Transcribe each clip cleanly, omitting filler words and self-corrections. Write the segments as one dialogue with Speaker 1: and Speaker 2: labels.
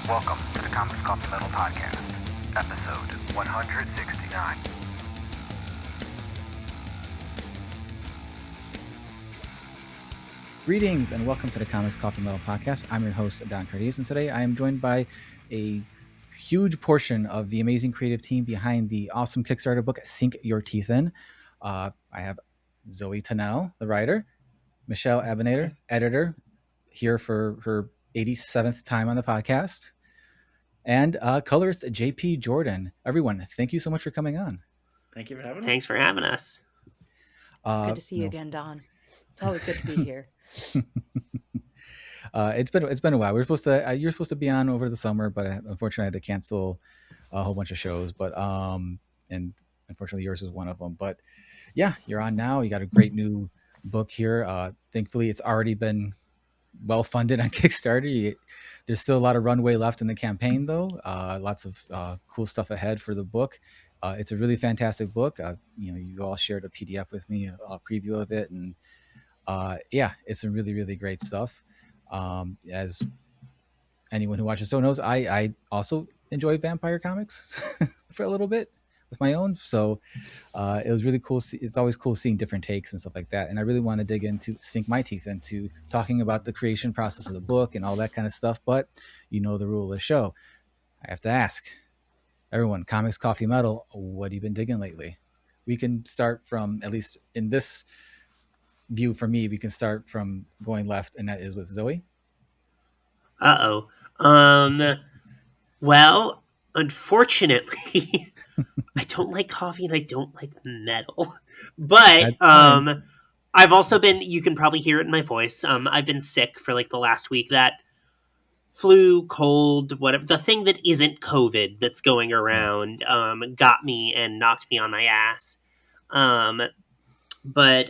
Speaker 1: Welcome to the Comics Coffee Metal Podcast, episode 169.
Speaker 2: Greetings and welcome to the Comics Coffee Metal Podcast. I'm your host, Don Cardenas, and today I am joined by a huge portion of the amazing creative team behind the awesome Kickstarter book, Sink Your Teeth In. I have ZOE TUNNELL, the writer, Michele Abounader, editor, here for her 87th time on the podcast, and colorist JP Jordan. Everyone, thank you so much for coming on.
Speaker 3: Thank you for having us.
Speaker 4: Thanks for having us.
Speaker 5: Good to see you again, Don. It's always good to be here.
Speaker 2: It's been a while. You're supposed to be on over the summer, but unfortunately I had to cancel a whole bunch of shows. But and unfortunately yours is one of them. But yeah, you're on now. You got a great new book here. Thankfully, it's already been well funded on Kickstarter. There's still a lot of runway left in the campaign, though. Lots of cool stuff ahead for the book. It's a really fantastic book. You all shared a PDF with me, a preview of it, and yeah, it's some really, really great stuff. As anyone who watches the show knows, I also enjoy vampire comics for a little bit with my own. So it was really cool. It's always cool seeing different takes and stuff like that. And I really want to sink my teeth into talking about the creation process of the book and all that kind of stuff. But you know the rule of the show. I have to ask everyone, Comics, Coffee, Metal, what have you been digging lately? We can start from, at least in this view for me, we can start from going left, and that is with ZOE.
Speaker 4: Well, unfortunately, I don't like coffee and I don't like metal. But I've also been, you can probably hear it in my voice. I've been sick for like the last week. That flu, cold, whatever, the thing that isn't COVID that's going around got me and knocked me on my ass. But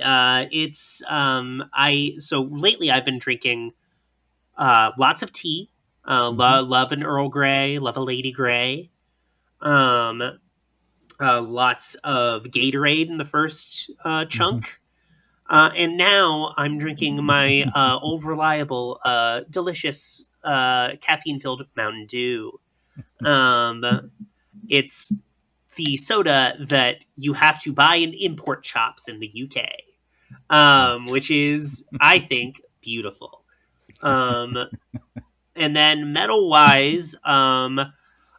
Speaker 4: it's so lately I've been drinking lots of tea. Love an Earl Grey, love a Lady Grey. Lots of Gatorade in the first chunk. And now I'm drinking my old reliable, delicious caffeine-filled Mountain Dew. It's the soda that you have to buy in import shops in the UK, which is, I think, beautiful. And then metal-wise, I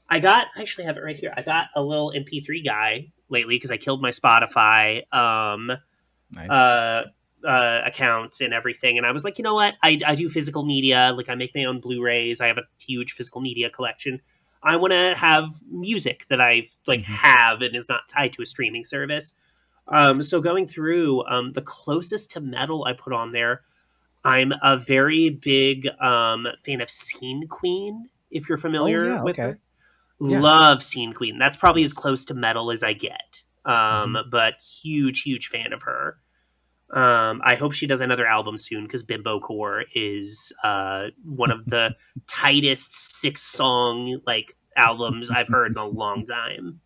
Speaker 4: actually have it right here. I got a little MP3 guy lately because I killed my Spotify account and everything. And I was like, you know what? I do physical media. Like, I make my own Blu-rays. I have a huge physical media collection. I want to have music that I have and is not tied to a streaming service. So going through, the closest to metal I put on there, I'm a very big fan of Scene Queen, if you're familiar with her. Yeah. Love Scene Queen. That's probably as close to metal as I get. But huge fan of her. I hope she does another album soon because BIMBOCORE is one of the tightest 6-song albums I've heard in a long time.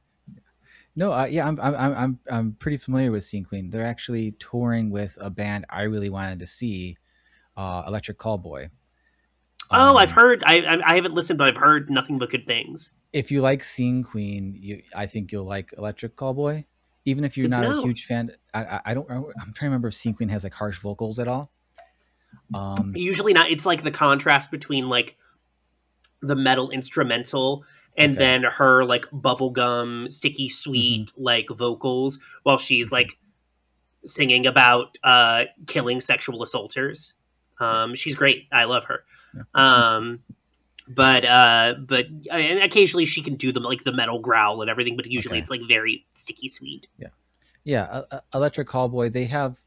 Speaker 2: No, yeah, I'm pretty familiar with Scene Queen. They're actually touring with a band I really wanted to see, Electric Callboy.
Speaker 4: I've heard. I haven't listened, but I've heard nothing but good things.
Speaker 2: If you like Scene Queen, I think you'll like Electric Callboy. Even if you're not a huge fan, I'm trying to remember if Scene Queen has harsh vocals at all.
Speaker 4: Usually not. It's like the contrast between the metal instrumental and then her bubblegum, sticky sweet vocals while she's singing about killing sexual assaulters. She's great. I love her. Yeah. But and occasionally she can do the metal growl and everything, but usually it's very sticky sweet.
Speaker 2: Yeah. Electric Callboy, they have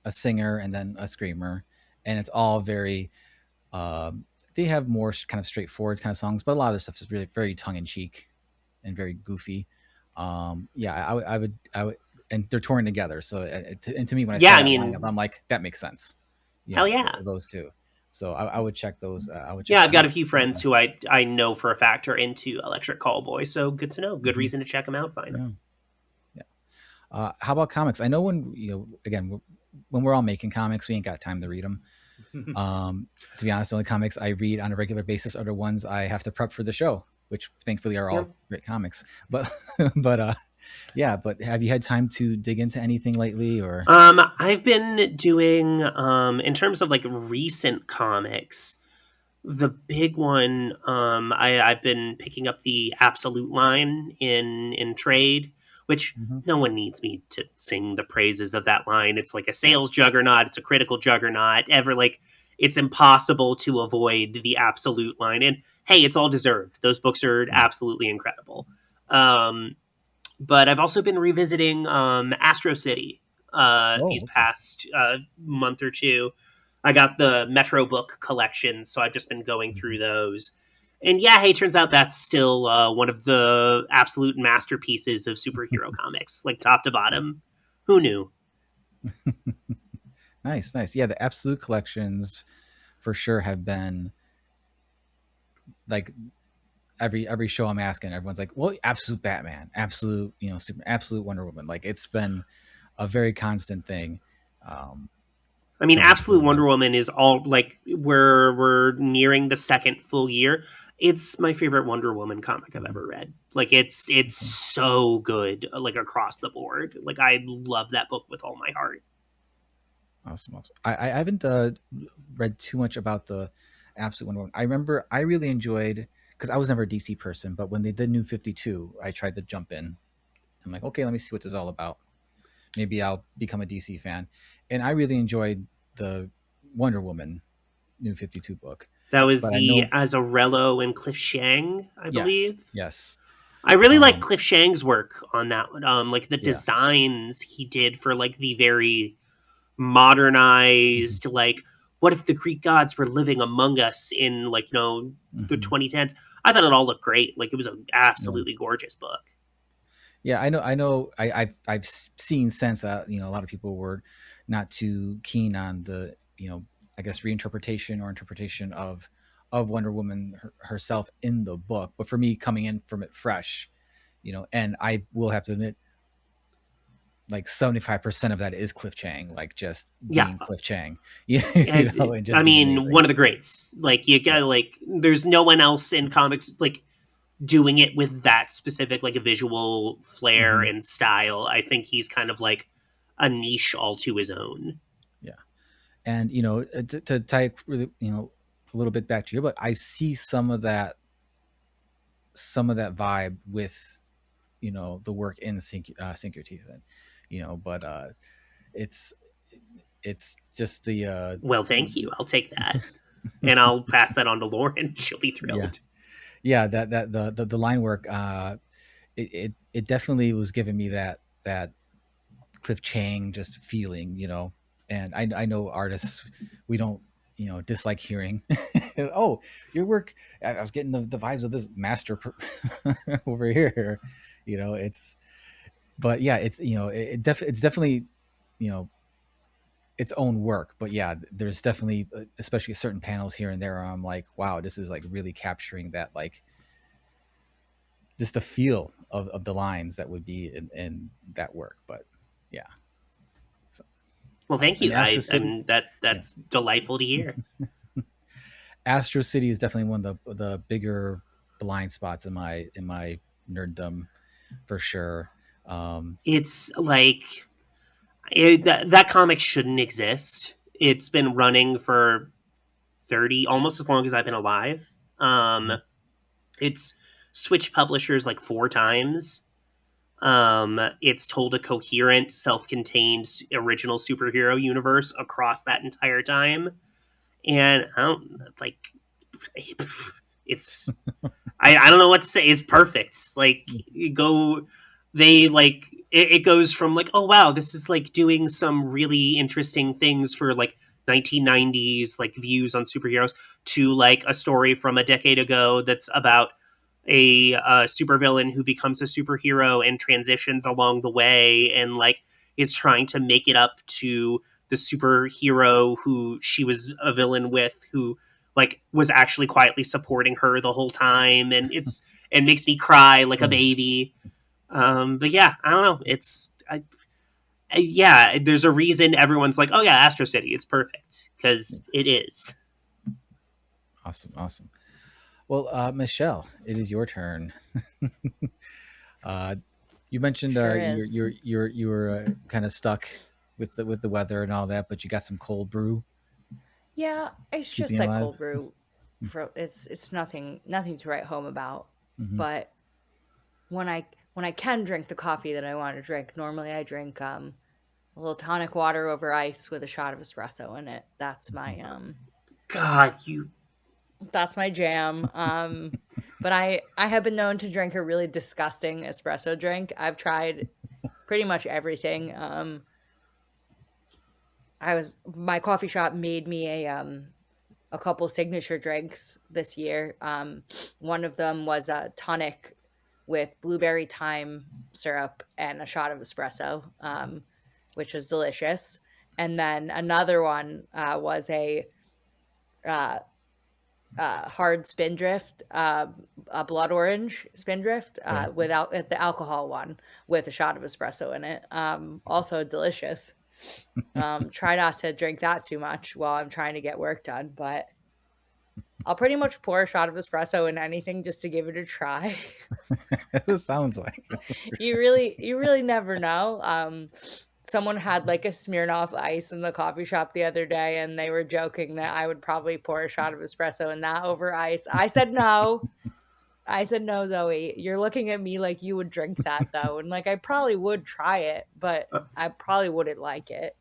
Speaker 2: a singer and then a screamer, and it's all very they have more kind of straightforward kind of songs, but a lot of their stuff is really very tongue-in-cheek and very goofy. I would, and they're touring together, so and to me when I saw that lineup, I'm like, that makes sense.
Speaker 4: Hell yeah,
Speaker 2: those two. So I would check those. I've
Speaker 4: got a few friends who I know for a fact are into Electric Callboy, so good to know. Good reason to check them out. Fine.
Speaker 2: Yeah. How about comics? I know when we're all making comics, we ain't got time to read them. To be honest, the only comics I read on a regular basis are the ones I have to prep for the show, which thankfully are all great comics. But yeah, but have you had time to dig into anything lately, or?
Speaker 4: I've been doing in terms of like recent comics, the big one, I've been picking up the Absolute line in trade, which no one needs me to sing the praises of that line. It's like a sales juggernaut. It's a critical juggernaut. It's impossible to avoid the Absolute line. And hey, it's all deserved. Those books are absolutely incredible. But I've also been revisiting Astro City these past month or two. I got the Metro book collection, so I've just been going through those. And yeah, hey, turns out that's still one of the absolute masterpieces of superhero comics, like top to bottom. Who knew?
Speaker 2: Nice. Yeah, the Absolute collections for sure have been like every show I'm asking, everyone's like, well, Absolute Batman, Absolute, Super, Absolute Wonder Woman. Like, it's been a very constant thing.
Speaker 4: I mean, Absolute Wonder Woman is all like we're nearing the second full year. It's my favorite Wonder Woman comic I've ever read. Like, it's so good, like across the board. Like, I love that book with all my heart.
Speaker 2: Awesome. I haven't read too much about the Absolute Wonder Woman. I remember I really enjoyed, because I was never a DC person, but when they did New 52, I tried to jump in. I'm like, okay, let me see what this is all about. Maybe I'll become a DC fan. And I really enjoyed the Wonder Woman New 52 book.
Speaker 4: That was the Azzarello and Cliff Chiang, I believe.
Speaker 2: Yes.
Speaker 4: I really like Cliff Chiang's work on that one. Like the designs he did for like the very modernized, like, what if the Greek gods were living among us in like, the 2010s? I thought it all looked great. Like, it was an absolutely gorgeous book.
Speaker 2: Yeah, I know. I've seen since that, a lot of people were not too keen on the, I guess, reinterpretation or interpretation of Wonder Woman herself in the book. But for me, coming in from it fresh, and I will have to admit, like 75% of that is Cliff Chiang, like just being Cliff Chiang.
Speaker 4: I mean, one of the greats. Like, you gotta there's no one else in comics like doing it with that specific like a visual flair and style. I think he's kind of like a niche all to his own.
Speaker 2: Yeah, and to tie really, a little bit back to you, but I see some of that vibe with the work in Sink Your Teeth In, but it's just the
Speaker 4: well, thank you, I'll take that. And I'll pass that on to Lauren. She'll be thrilled.
Speaker 2: Yeah, that the line work, it definitely was giving me that Cliff Chiang just feeling, and I know artists, we don't dislike hearing oh, your work, I was getting the vibes of this master over here, but yeah, it's it's definitely its own work. But yeah, there's definitely, especially certain panels here and there, I'm like, wow, this is like really capturing that, like, just the feel of the lines that would be in that work. But yeah, so,
Speaker 4: well, thank you. That's delightful to hear.
Speaker 2: Astro City is definitely one of the bigger blind spots in my nerddom, for sure.
Speaker 4: It's like that comic shouldn't exist. It's been running for 30, almost as long as I've been alive. It's switched publishers like 4 times. It's told a coherent, self-contained original superhero universe across that entire time. And I don't like it's I don't know what to say. It's perfect. Like, it goes from like, oh wow, this is like doing some really interesting things for like 1990s like views on superheroes, to like a story from a decade ago that's about a supervillain who becomes a superhero and transitions along the way and like is trying to make it up to the superhero who she was a villain with, who like was actually quietly supporting her the whole time, and it makes me cry like a baby. But yeah, I don't know. yeah, there's a reason everyone's like, oh yeah, Astro City, it's perfect, because it is.
Speaker 2: Awesome. Well, Michele, it is your turn. You mentioned
Speaker 5: Sure is.
Speaker 2: you were kind of stuck with the weather and all that, but you got some cold brew.
Speaker 5: Yeah, it's
Speaker 2: Keeping
Speaker 5: just
Speaker 2: you
Speaker 5: like
Speaker 2: alive?
Speaker 5: cold brew. It's nothing to write home about.
Speaker 2: Mm-hmm.
Speaker 5: But when I can drink the coffee that I want to drink, normally I drink a little tonic water over ice with a shot of espresso in it. That's my
Speaker 4: God, you.
Speaker 5: that's my jam. But I have been known to drink a really disgusting espresso drink. I've tried pretty much everything. My coffee shop made me a couple signature drinks this year. One of them was a tonic with blueberry thyme syrup and a shot of espresso, which was delicious. And then another one was uh, hard spindrift, a blood orange spindrift without the alcohol one with a shot of espresso in it. Also delicious. Try not to drink that too much while I'm trying to get work done, but I'll pretty much pour a shot of espresso in anything just to give it a try.
Speaker 2: It sounds like
Speaker 5: You really never know. Someone had like a Smirnoff Ice in the coffee shop the other day, and they were joking that I would probably pour a shot of espresso in that over ice. I said no. Zoe. You're looking at me like you would drink that though, and like I probably would try it, but I probably wouldn't like it.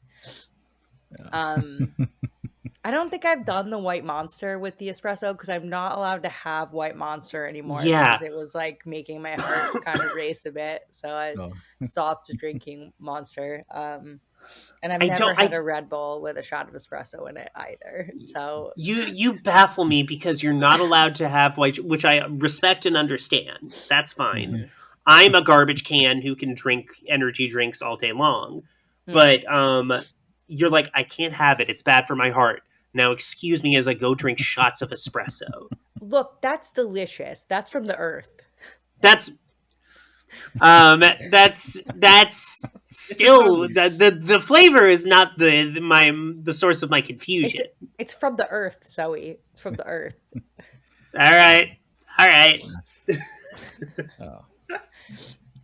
Speaker 5: I don't think I've done the White Monster with the espresso because I'm not allowed to have White Monster anymore
Speaker 4: Yeah.
Speaker 5: because it was like making my heart kind of race a bit. So I stopped drinking Monster. And I've never had a Red Bull with a shot of espresso in it either. So
Speaker 4: you baffle me because you're not allowed to have white, which I respect and understand. That's fine.
Speaker 2: Mm-hmm.
Speaker 4: I'm a garbage can who can drink energy drinks all day long, but you're like, I can't have it. It's bad for my heart. Now, excuse me as I go drink shots of espresso.
Speaker 5: Look, that's delicious. That's from the earth.
Speaker 4: That's still the flavor is not the source of my confusion.
Speaker 5: It's from the earth, Zoe. It's from the earth.
Speaker 4: All right.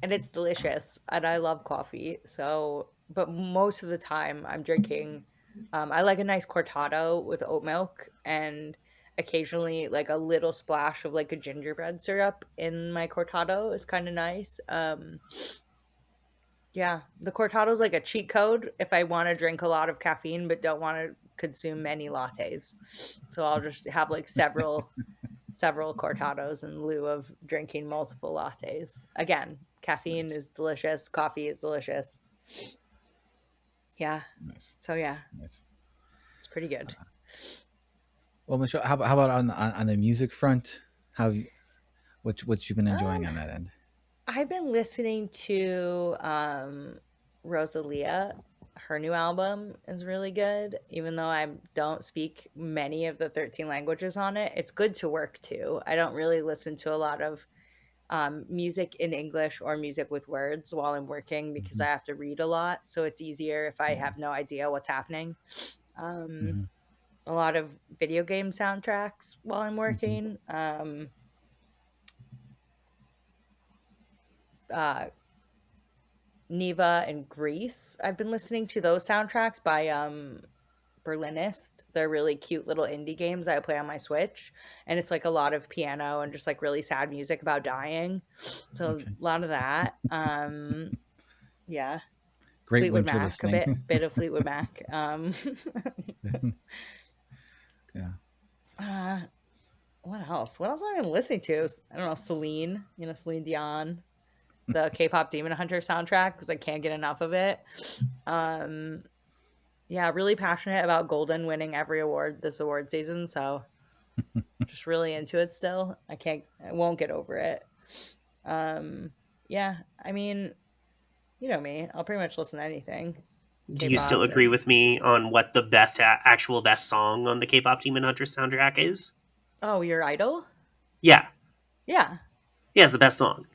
Speaker 5: And it's delicious, and I love coffee. So, but most of the time, I'm drinking. I like a nice cortado with oat milk, and occasionally, like a little splash of like a gingerbread syrup in my cortado is kind of nice. Yeah, the cortado is like a cheat code if I want to drink a lot of caffeine but don't want to consume many lattes. So I'll just have like several cortados in lieu of drinking multiple lattes. Again, caffeine is delicious. Coffee is delicious. Yeah.
Speaker 2: Nice.
Speaker 5: So yeah,
Speaker 2: Nice.
Speaker 5: it's pretty good.
Speaker 2: Well, Michele, how about on the music front? What you've been enjoying on that end?
Speaker 5: I've been listening to Rosalia. Her new album is really good, even though I don't speak many of the 13 languages on it. It's good to work to. I don't really listen to a lot of music in English or music with words while I'm working because I have to read a lot. So it's easier if I have no idea what's happening. A lot of video game soundtracks while I'm working. Neva and Greece. I've been listening to those soundtracks by Berlinist. They're really cute little indie games I play on my Switch, and it's like a lot of piano and just like really sad music about dying. So a lot of that. Yeah.
Speaker 2: Great
Speaker 5: Fleetwood
Speaker 2: winter
Speaker 5: Mac,
Speaker 2: listening.
Speaker 5: a bit of Fleetwood Mac.
Speaker 2: Yeah.
Speaker 5: What else? What else have I been listening to? I don't know. Celine Dion. The K-pop Demon Hunter soundtrack because I can't get enough of it. Yeah, really passionate about Golden winning every award this award season, so just really into it still. I won't get over it. Yeah, I mean, you know me. I'll pretty much listen to anything.
Speaker 4: Do you still agree with me on what the best actual best song on the K-pop Demon Hunter soundtrack is?
Speaker 5: Oh, Your Idol?
Speaker 4: Yeah.
Speaker 5: Yeah.
Speaker 4: Yeah, it's the best song.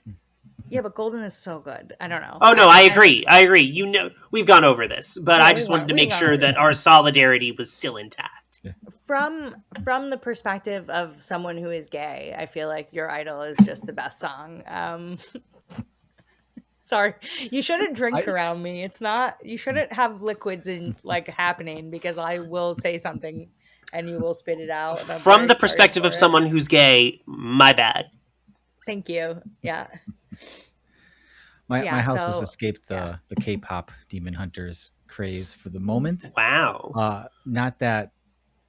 Speaker 5: Yeah, but golden is so good. I don't know.
Speaker 4: Oh no, I agree. I agree. You know, we've gone over this, but
Speaker 5: Yeah,
Speaker 4: I just wanted to make
Speaker 5: we've gone
Speaker 4: sure
Speaker 5: over
Speaker 4: that
Speaker 5: this.
Speaker 4: our solidarity was still intact.
Speaker 5: From the perspective of someone who is gay, I feel like Your Idol is just the best song. Sorry, you shouldn't drink around me. It's not. You shouldn't have liquids in like happening because I will say something and you will spit it out. And I'm
Speaker 4: From
Speaker 5: very
Speaker 4: the
Speaker 5: sorry
Speaker 4: perspective
Speaker 5: for
Speaker 4: of
Speaker 5: it.
Speaker 4: someone who's gay, my bad.
Speaker 5: Thank you. Yeah.
Speaker 2: My house has
Speaker 5: so-
Speaker 2: escaped the K-pop Demon Hunters craze for the moment.
Speaker 4: Wow.
Speaker 2: Not that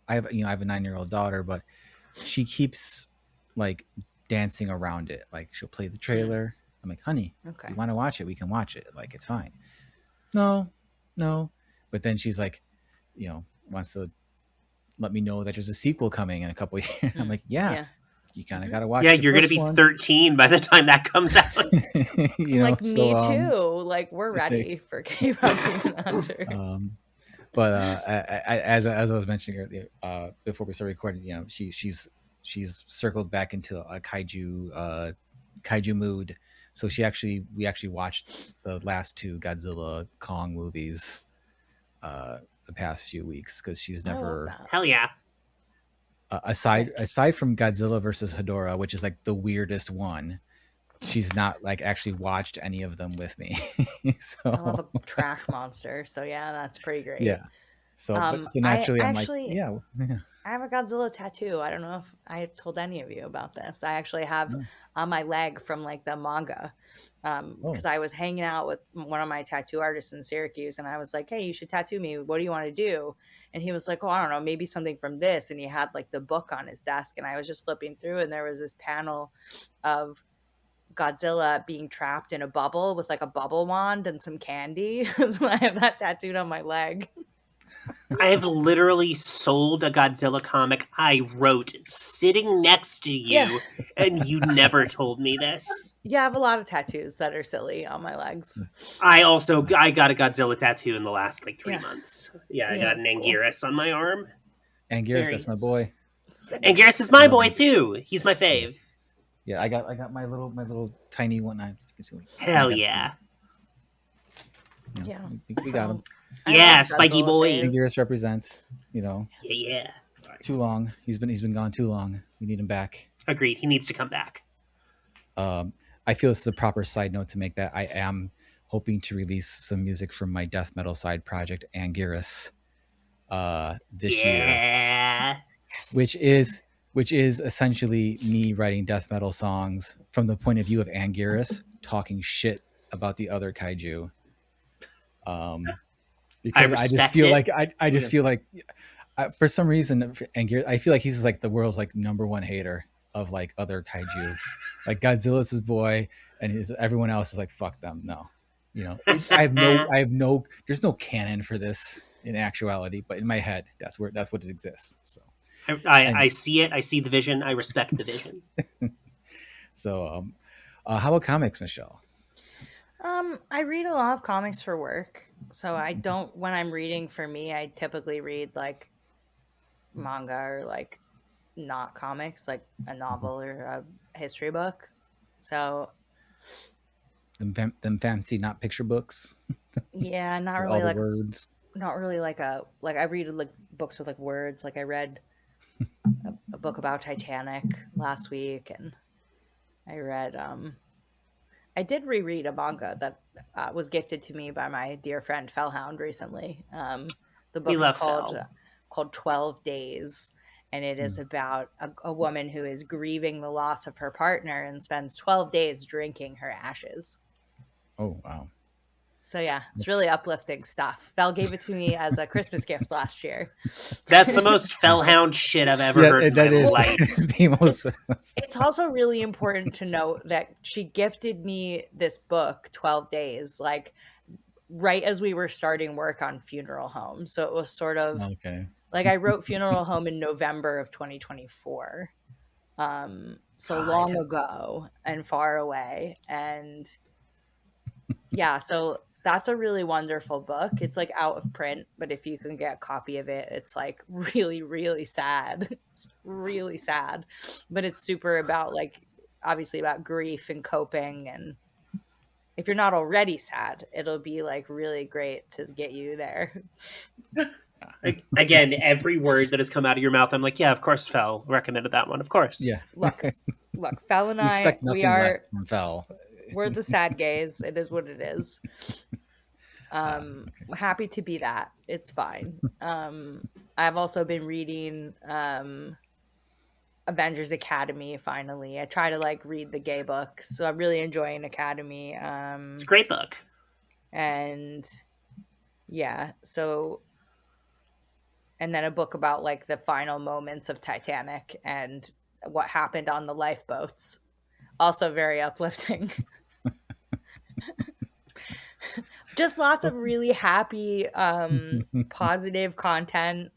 Speaker 2: I have a 9-year-old daughter, but she keeps like dancing around it. Like she'll play the trailer. I'm like, honey,
Speaker 5: Okay.
Speaker 2: you want to watch it? We can watch it. Like it's fine. No. But then she's like, wants to let me know that there's a sequel coming in a couple of years. I'm like, yeah. You kind of got to watch.
Speaker 4: Yeah,
Speaker 2: the
Speaker 4: you're going to
Speaker 2: first
Speaker 4: be
Speaker 2: one.
Speaker 4: 13 by the time that comes out.
Speaker 5: Like me too. Like we're ready for K-pop Demon Hunters.
Speaker 2: But as I was mentioning earlier, before we started recording, she's circled back into a kaiju mood. So we actually watched the last 2 Godzilla Kong movies the past few weeks because she's never
Speaker 4: Hell yeah.
Speaker 2: aside from Godzilla versus Hedorah, which is like the weirdest one. She's not like actually watched any of them with me. So
Speaker 5: I love a trash monster. So yeah, that's pretty great.
Speaker 2: Yeah. So naturally, I'm like, yeah.
Speaker 5: I have a Godzilla tattoo. I don't know if I've told any of you about this. I actually have on my leg from like the manga. Because I was hanging out with one of my tattoo artists in Syracuse and I was like, hey, you should tattoo me. What do you want to do? And he was like, oh, I don't know, maybe something from this. And he had like the book on his desk and I was just flipping through and there was this panel of Godzilla being trapped in a bubble with like a bubble wand and some candy. So I have that tattooed on my leg.
Speaker 4: I have literally sold a Godzilla comic I wrote sitting next to you, and you never told me this.
Speaker 5: Yeah, I have a lot of tattoos that are silly on my legs.
Speaker 4: I got a Godzilla tattoo in the last like 3 months. Yeah, I got an Anguirus on my arm.
Speaker 2: Anguirus, that's my boy.
Speaker 4: Anguirus is my boy too. He's my fave.
Speaker 2: Yes. Yeah, I got my little tiny one. You can see.
Speaker 4: Hell yeah.
Speaker 5: Yeah,
Speaker 2: we got him.
Speaker 4: Yeah, spiky boy.
Speaker 2: Anguirus represent.
Speaker 4: Yeah.
Speaker 2: Too long. He's been gone too long. We need him back.
Speaker 4: Agreed. He needs to come back.
Speaker 2: I feel this is a proper side note to make that I am hoping to release some music from my death metal side project Anguirus this year. Which is essentially me writing death metal songs from the point of view of Anguirus talking shit about the other kaiju. Because I just feel like I just feel like for some reason Anguirus, I feel like he's like the world's like #1 hater of like other kaiju. Like Godzilla's his boy and everyone else is like fuck them. No. I have no there's no canon for this in actuality, but in my head that's what it exists. So
Speaker 4: I see it. I see the vision. I respect the vision.
Speaker 2: So how about comics, Michelle?
Speaker 5: I read a lot of comics for work. So I don't, when I'm reading for me, I typically read like manga or like not comics, like a novel or a history book. So
Speaker 2: them fancy not picture books.
Speaker 5: Yeah, not really
Speaker 2: all the
Speaker 5: like
Speaker 2: words.
Speaker 5: Not really like I read like books with like words. Like I read a book about Titanic last week, and I read I did reread a manga that was gifted to me by my dear friend Fellhound recently. The book is called 12 Days, and it is about a woman who is grieving the loss of her partner and spends 12 days drinking her ashes.
Speaker 2: Oh, wow.
Speaker 5: So yeah, it's really uplifting stuff. Val gave it to me as a Christmas gift last year.
Speaker 4: That's the most Fellhound shit I've ever heard in my life.
Speaker 5: It's also really important to note that she gifted me this book, 12 Days, like right as we were starting work on Funeral Home. So it was sort of like I wrote Funeral Home in November of 2024. So long ago and far away. And yeah, so that's a really wonderful book. It's like out of print, but if you can get a copy of it, it's like really, really sad. It's really sad, but it's super about like, obviously about grief and coping. And if you're not already sad, it'll be like really great to get you there.
Speaker 4: Again, every word that has come out of your mouth, I'm like, yeah, of course, Fel recommended that one. Of course.
Speaker 2: Yeah.
Speaker 5: Look, Fel and
Speaker 2: We expect
Speaker 5: we
Speaker 2: nothing less
Speaker 5: are
Speaker 2: from Fel.
Speaker 5: we're the sad gays. It is what it is.
Speaker 2: Okay.
Speaker 5: Happy to be that. It's fine. I've also been reading Avengers Academy finally. I try to like read the gay books. So I'm really enjoying Academy.
Speaker 4: It's a great book.
Speaker 5: And yeah, so and then a book about like the final moments of Titanic and what happened on the lifeboats. Also very uplifting. Just lots of really happy, positive content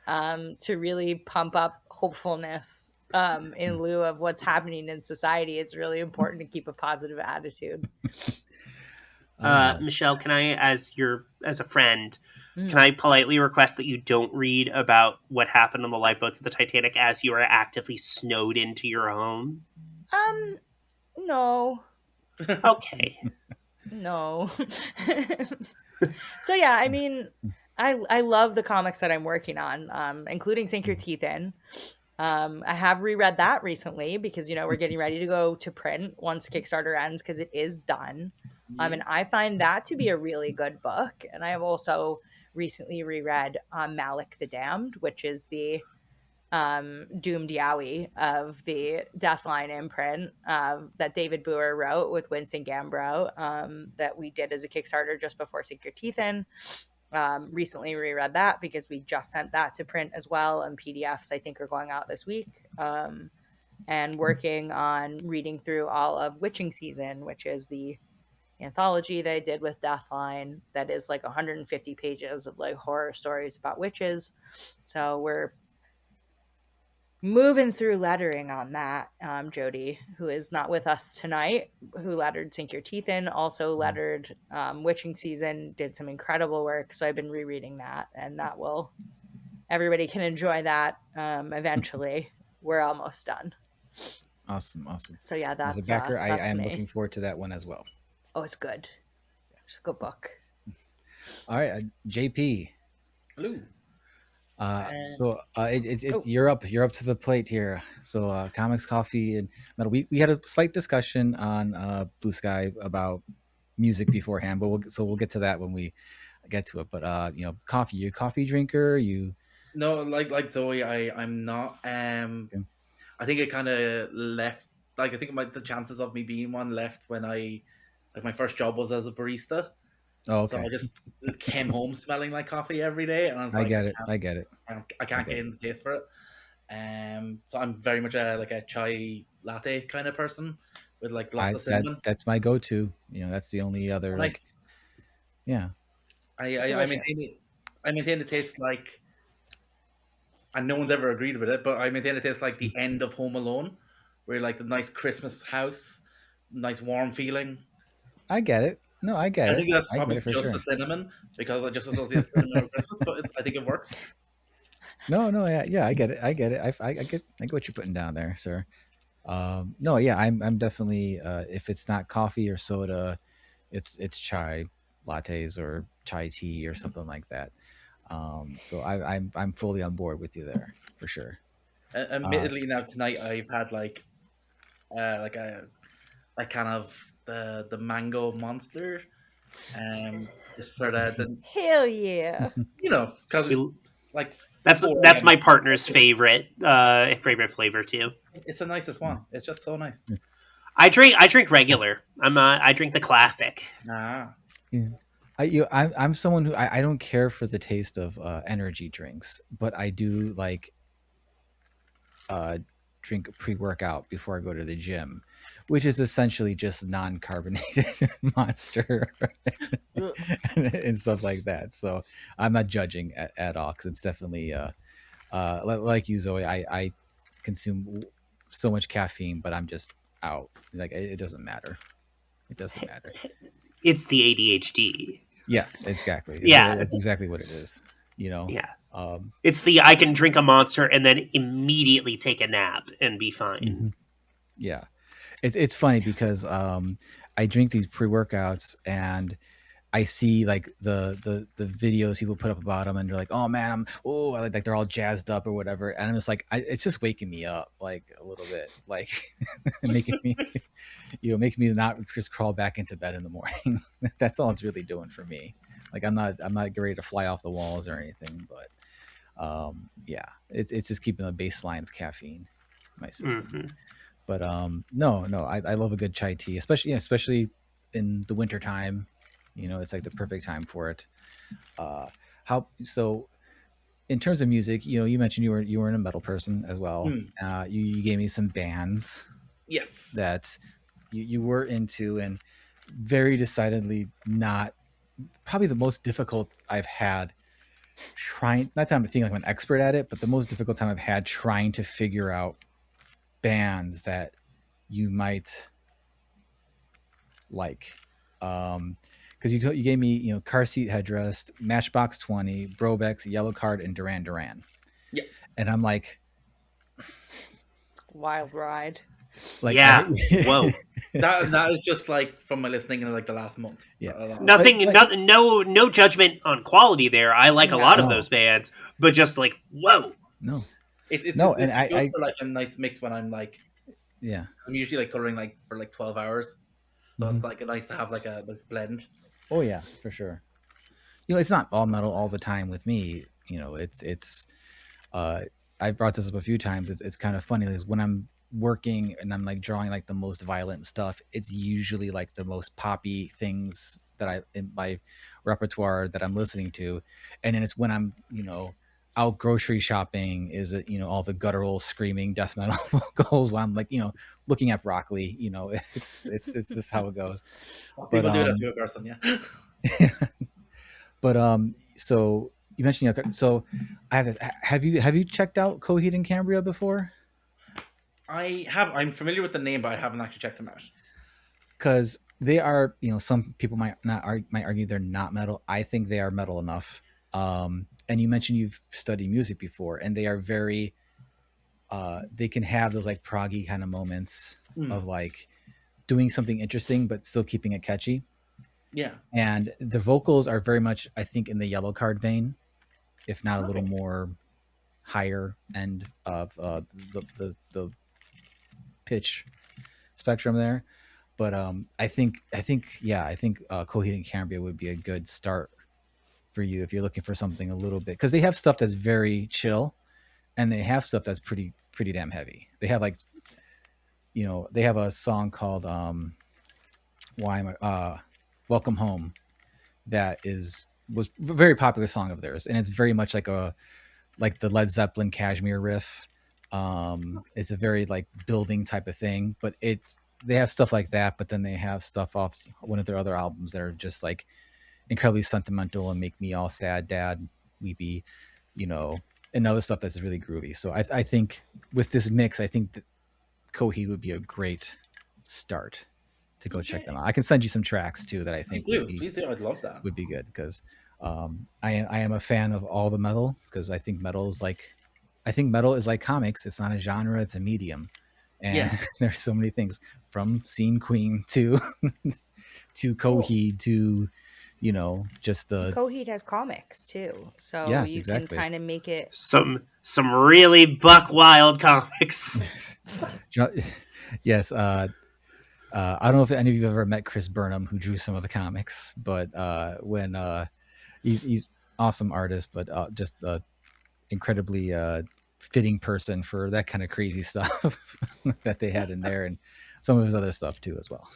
Speaker 5: to really pump up hopefulness in lieu of what's happening in society. It's really important to keep a positive attitude.
Speaker 4: Michele, can I, as a friend, can I politely request that you don't read about what happened on the lifeboats of the Titanic as you are actively snowed into your home?
Speaker 5: No.
Speaker 4: Okay.
Speaker 5: No. So yeah, I mean, I love the comics that I'm working on, including Sink Your Teeth In. I have reread that recently because, you know, we're getting ready to go to print once Kickstarter ends because it is done. And I find that to be a really good book. And I have also recently reread Malik the Damned, which is the doomed Yowie of the Deathline imprint that David Boer wrote with Winston Gambro that we did as a Kickstarter just before Sink Your Teeth In. Recently reread that because we just sent that to print as well, and PDFs I think are going out this week. And working on reading through all of Witching Season, which is the anthology that I did with Deathline that is like 150 pages of like horror stories about witches. So we're moving through lettering on that. Jody, who is not with us tonight, who lettered Sink Your Teeth In, also lettered Witching Season, did some incredible work. So I've been rereading that, and that will, everybody can enjoy that eventually. We're almost done.
Speaker 2: Awesome.
Speaker 5: So yeah, that's
Speaker 2: as a backer, I am
Speaker 5: me.
Speaker 2: looking forward to that one as well.
Speaker 5: Oh, it's good. It's a good book.
Speaker 2: All right, JP.
Speaker 3: Hello.
Speaker 2: You're up to the plate here. So comics, coffee, and metal. We had a slight discussion on Blue Sky about music beforehand, but we'll get to that when we get to it. But you know, coffee. You a coffee drinker? You
Speaker 3: No, like Zoe, I'm not. I think it kind of left. Like I think the chances of me being one left when my first job was as a barista.
Speaker 2: Oh, okay.
Speaker 3: So I just came home smelling like coffee every day, and I was
Speaker 2: I
Speaker 3: like,
Speaker 2: get it.
Speaker 3: I can't get in the taste for it. So I'm very much a chai latte kind of person with like lots of cinnamon.
Speaker 2: That's my go-to. You know, that's the only other.
Speaker 3: Like,
Speaker 2: yeah.
Speaker 3: I maintain the taste like, and no one's ever agreed with it, but I maintain it tastes like the end of Home Alone, where like the nice Christmas house, nice warm feeling.
Speaker 2: I get it. No, I get it.
Speaker 3: I think that's probably just
Speaker 2: sure.
Speaker 3: the cinnamon because I just associate cinnamon with Christmas, but I think it works.
Speaker 2: No, yeah, I get it. I get what you're putting down there, sir. No, yeah, I'm definitely if it's not coffee or soda, it's chai lattes or chai tea or something like that. So I'm fully on board with you there for sure.
Speaker 3: Admittedly, now tonight I've had like a kind of the mango monster, just for the
Speaker 5: hell yeah,
Speaker 3: you know, because like
Speaker 4: that's my partner's favorite flavor too.
Speaker 3: It's the nicest one. It's just so nice.
Speaker 4: I drink regular. I drink the classic.
Speaker 3: Yeah.
Speaker 2: I'm someone who I don't care for the taste of energy drinks, but I do like drink pre-workout before I go to the gym, which is essentially just non-carbonated Monster and stuff like that. So I'm not judging at all because it's definitely like you, Zoe. I consume so much caffeine, but I'm just out. Like it doesn't matter. It doesn't matter.
Speaker 4: It's the ADHD.
Speaker 2: Yeah, exactly.
Speaker 4: Yeah,
Speaker 2: that's exactly what it is. You know.
Speaker 4: Yeah. It's the I can drink a Monster and then immediately take a nap and be fine.
Speaker 2: Mm-hmm. Yeah, it's funny because I drink these pre-workouts and I see like the videos people put up about them, and they're like, "Oh man, like they're all jazzed up or whatever," and I'm just like, it's just waking me up like a little bit, like making me, making me not just crawl back into bed in the morning. That's all it's really doing for me. Like I'm not ready to fly off the walls or anything, but yeah, it's just keeping a baseline of caffeine in my system.
Speaker 4: Mm-hmm.
Speaker 2: But no, I love a good chai tea, especially in the winter time. It's like the perfect time for it. So in terms of music, you mentioned you were a metal person as well. You gave me some bands
Speaker 3: Yes.
Speaker 2: that you were into, and very decidedly not probably the most difficult I've had trying, not that I'm thinking like I'm an expert at it, but the most difficult time I've had trying to figure out bands that you might like. Because you gave me, Car Seat Headrest, Matchbox 20, Brobeck's, Yellow Card, and Duran Duran.
Speaker 3: Yeah.
Speaker 2: And I'm like,
Speaker 5: wild ride.
Speaker 2: Like,
Speaker 4: yeah. Whoa.
Speaker 3: That is just like from my listening in like the last month.
Speaker 2: Yeah.
Speaker 4: No judgment on quality there. I like a lot of those bands, but just like, whoa.
Speaker 2: No.
Speaker 3: It's
Speaker 2: and
Speaker 3: good for like a nice mix when I'm like,
Speaker 2: yeah,
Speaker 3: I'm usually like coloring like for like 12 hours. So it's like nice to have like a nice blend.
Speaker 2: Oh yeah, for sure. It's not all metal all the time with me. It's I brought this up a few times. It's kind of funny because when I'm working and I'm like drawing like the most violent stuff, it's usually like the most poppy things that I in my repertoire that I'm listening to. And then it's when I'm, out grocery shopping, is it, all the guttural screaming death metal vocals while I'm like, looking at broccoli, it's just how it goes.
Speaker 3: People do that to a person, yeah.
Speaker 2: But so you mentioned, so have you checked out Coheed and Cambria before?
Speaker 3: I'm familiar with the name, but I haven't actually checked them out.
Speaker 2: Because they are, some people might argue they're not metal. I think they are metal enough. And you mentioned you've studied music before, and they are very, they can have those like proggy kind of moments of like doing something interesting, but still keeping it catchy.
Speaker 3: Yeah.
Speaker 2: And the vocals are very much, I think, in the Yellow Card vein, if not a little more higher end of the pitch spectrum there. But I think Coheed and Cambria would be a good start for you if you're looking for something a little bit, because they have stuff that's very chill, and they have stuff that's pretty damn heavy. They have like, they have a song called Welcome Home that was a very popular song of theirs, and it's very much like the Led Zeppelin Kashmir riff. It's a very like building type of thing, but they have stuff like that, but then they have stuff off one of their other albums that are just like incredibly sentimental and make me all sad, dad, weepy, and other stuff that's really groovy. So I think with this mix, I think that Coheed would be a great start to go check them out. I can send you some tracks too that I think
Speaker 3: Please do. I'd love that.
Speaker 2: Would be good, because I am a fan of all the metal, because I think metal is like comics. It's not a genre, it's a medium. And there's so many things, from Scene Queen to Coheed to, just the
Speaker 5: Coheed has comics too, so
Speaker 2: yes,
Speaker 5: you
Speaker 2: exactly.
Speaker 5: can kind of make it
Speaker 4: some really buck wild comics.
Speaker 2: Yes. I don't know if any of you have ever met Chris Burnham, who drew some of the comics, but when he's awesome artist, but just incredibly fitting person for that kind of crazy stuff that they had in there, and some of his other stuff too as well.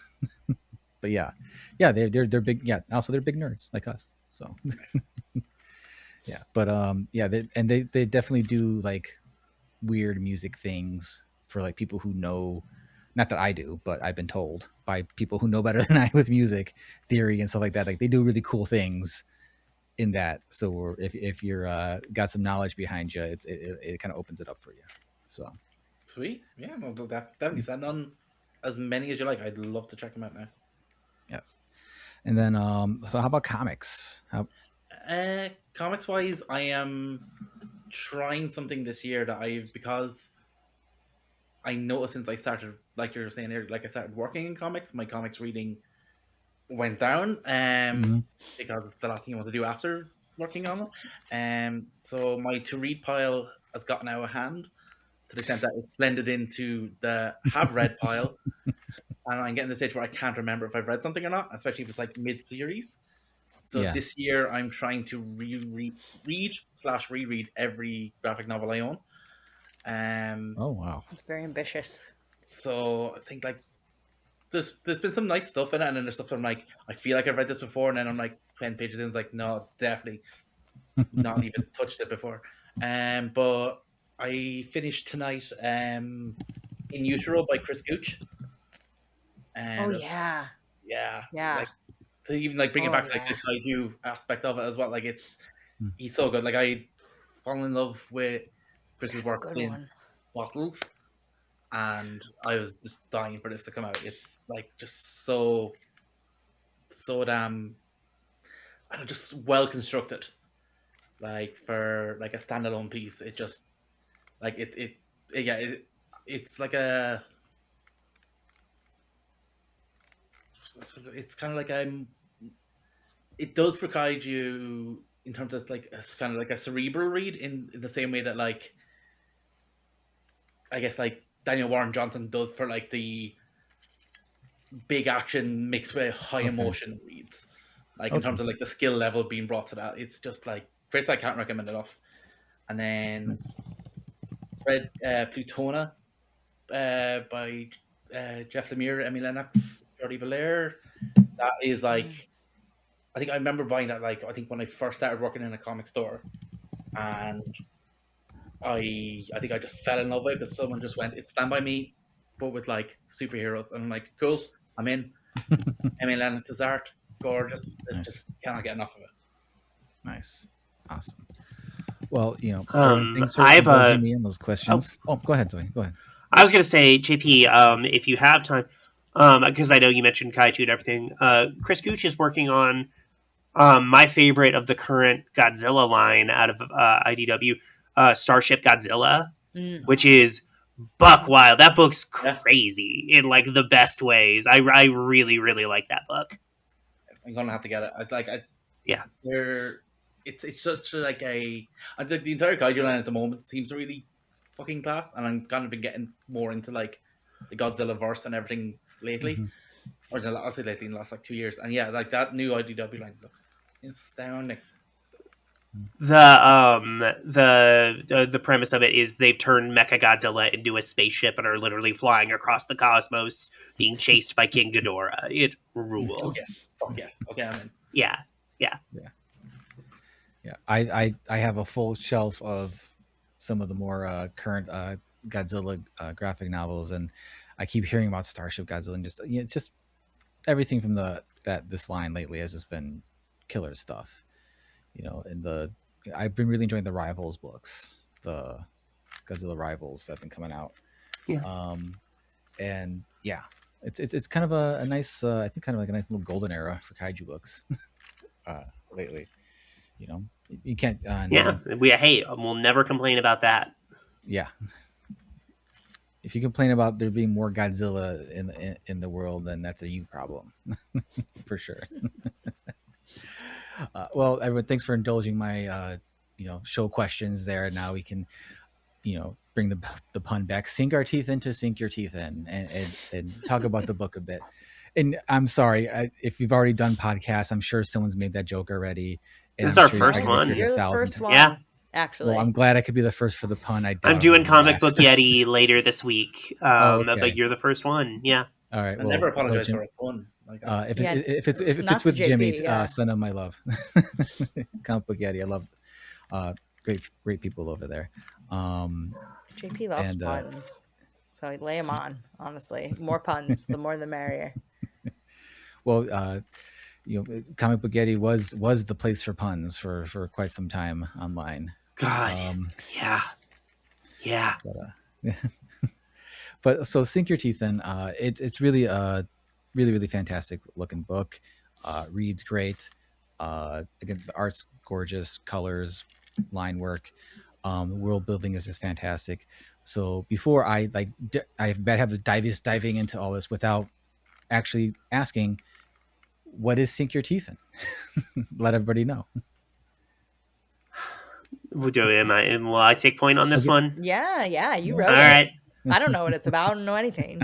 Speaker 2: But yeah, they're big. Yeah, also they're big nerds like us. So yeah, but they definitely do like weird music things for like people who know. Not that I do, but I've been told by people who know better than I with music theory and stuff like that. Like they do really cool things in that. So if you're got some knowledge behind you, it kind of opens it up for you. So
Speaker 3: sweet, yeah, no, definitely send on as many as you like. I'd love to check them out now.
Speaker 2: Yes, and then so how about comics?
Speaker 3: Comics wise, I am trying something this year that because I noticed since I started, like you were saying earlier, like I started working in comics, my comics reading went down because it's the last thing you want to do after working on them. So my to read pile has gotten out of hand to the extent that it's blended into the have read pile, and I'm getting to the stage where I can't remember if I've read something or not, especially if it's like mid series. So this year I'm trying to read/reread every graphic novel I own.
Speaker 2: Oh wow,
Speaker 5: it's very ambitious.
Speaker 3: So I think like there's been some nice stuff in it, and then there's stuff I'm like, I feel like I've read this before, and then I'm like 10 pages in, it's like, no, definitely not even touched it before. But I finished tonight In Utero by Chris Gooch.
Speaker 5: Oh yeah.
Speaker 3: Like to even like bring it back to like the kaiju aspect of it as well. Like he's so good. Like I fall in love with Chris's work since Bottled, and I was just dying for this to come out. It's like just so damn, I don't know, just well constructed. Like for like a standalone piece, it just like it's like a, it's kind of like it does for kaiju in terms of like it's kind of like a cerebral read in the same way that like I guess like Daniel Warren Johnson does for like the big action mixed with high emotion reads. Like in terms of like the skill level being brought to that, it's just like Chris, I can't recommend enough. And then read Plutona by Jeff Lemire, Emmy Lennox, Jordi Belair. That is like, I think I remember buying that like I think when I first started working in a comic store, and I think I just fell in love with it because someone just went, "It's Stand By Me," but with like superheroes, and I'm like, "Cool, I'm in." Emmy Lennox's art, gorgeous. I just cannot get enough of it.
Speaker 2: Nice, awesome. Well, you know, thanks for
Speaker 4: I
Speaker 2: indulging me in those questions. Oh, go ahead, Zoe. Go ahead.
Speaker 4: I was going to say, JP, if you have time, because I know you mentioned kaiju and everything, Chris Gooch is working on my favorite of the current Godzilla line out of IDW, Starship Godzilla, which is buck wild. That book's crazy in like the best ways. I really, really like that book.
Speaker 3: I'm gonna have to get it. It's such like I think the entire kaiju line at the moment seems really fucking class, and I'm kind of been getting more into like the Godzilla verse and everything lately, or I'll say lately in the last like 2 years. And yeah, like that new IDW line looks astounding.
Speaker 4: The premise of it is they've turned Mechagodzilla into a spaceship and are literally flying across the cosmos, being chased by King Ghidorah. It rules.
Speaker 3: Yes. Okay, I'm in.
Speaker 4: Yeah.
Speaker 2: I have a full shelf of some of the more current Godzilla graphic novels, and I keep hearing about Starship Godzilla, and just it's just everything from this line lately has just been killer stuff. You know, I've been really enjoying the Rivals books, the Godzilla Rivals that have been coming out.
Speaker 4: Yeah.
Speaker 2: And yeah, it's kind of a nice, I think, kind of like a nice little golden era for kaiju books lately. You know, you can't.
Speaker 4: We'll never complain about that.
Speaker 2: Yeah. If you complain about there being more Godzilla in the world, then that's a you problem, for sure. Well, everyone, thanks for indulging my show questions there. Now we can bring the pun back, sink your teeth in, and talk about the book a bit. And I'm sorry if you've already done podcasts, I'm sure someone's made that joke already.
Speaker 4: This is our first one.
Speaker 5: You're the first one.
Speaker 4: Yeah.
Speaker 5: Actually.
Speaker 2: Well, I'm glad I could be the first for the pun.
Speaker 4: I'm doing Comic Book Yeti later this week,
Speaker 2: okay.
Speaker 4: But you're the first one. Yeah.
Speaker 2: All right.
Speaker 3: I never apologize for a pun.
Speaker 2: If it's with Jimmy, send him my love. Comic Book Yeti, I love great people over there.
Speaker 5: JP loves puns, so I lay him on. Honestly, more puns, the more the merrier.
Speaker 2: Well, Comic Book Yeti was the place for puns for quite some time online.
Speaker 4: God, yeah.
Speaker 2: But so sink your teeth in. It's really a really fantastic looking book. Reads great. Again, the art's gorgeous, colors, line work. The world building is just fantastic. So before I have diving into all this without actually asking, what is sink your teeth in? Let everybody know.
Speaker 4: Will I take point on this one?
Speaker 5: Yeah, you wrote
Speaker 4: All
Speaker 5: it.
Speaker 4: right.
Speaker 5: I don't know what it's about. I don't know anything.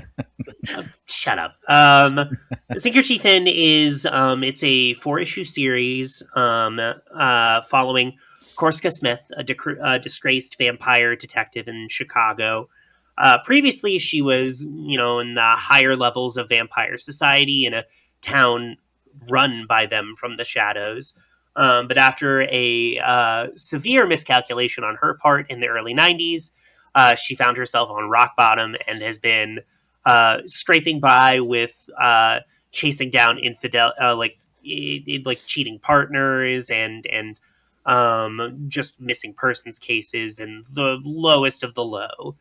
Speaker 4: Shut up. Sink Your Teeth In is it's a 4-issue series following Corsica Smith, a disgraced vampire detective in Chicago. Previously, she was, in the higher levels of vampire society in a town run by them from the shadows. But after a severe miscalculation on her part in the early 90s, she found herself on rock bottom and has been scraping by with chasing down like cheating partners and just missing persons cases and the lowest of the low.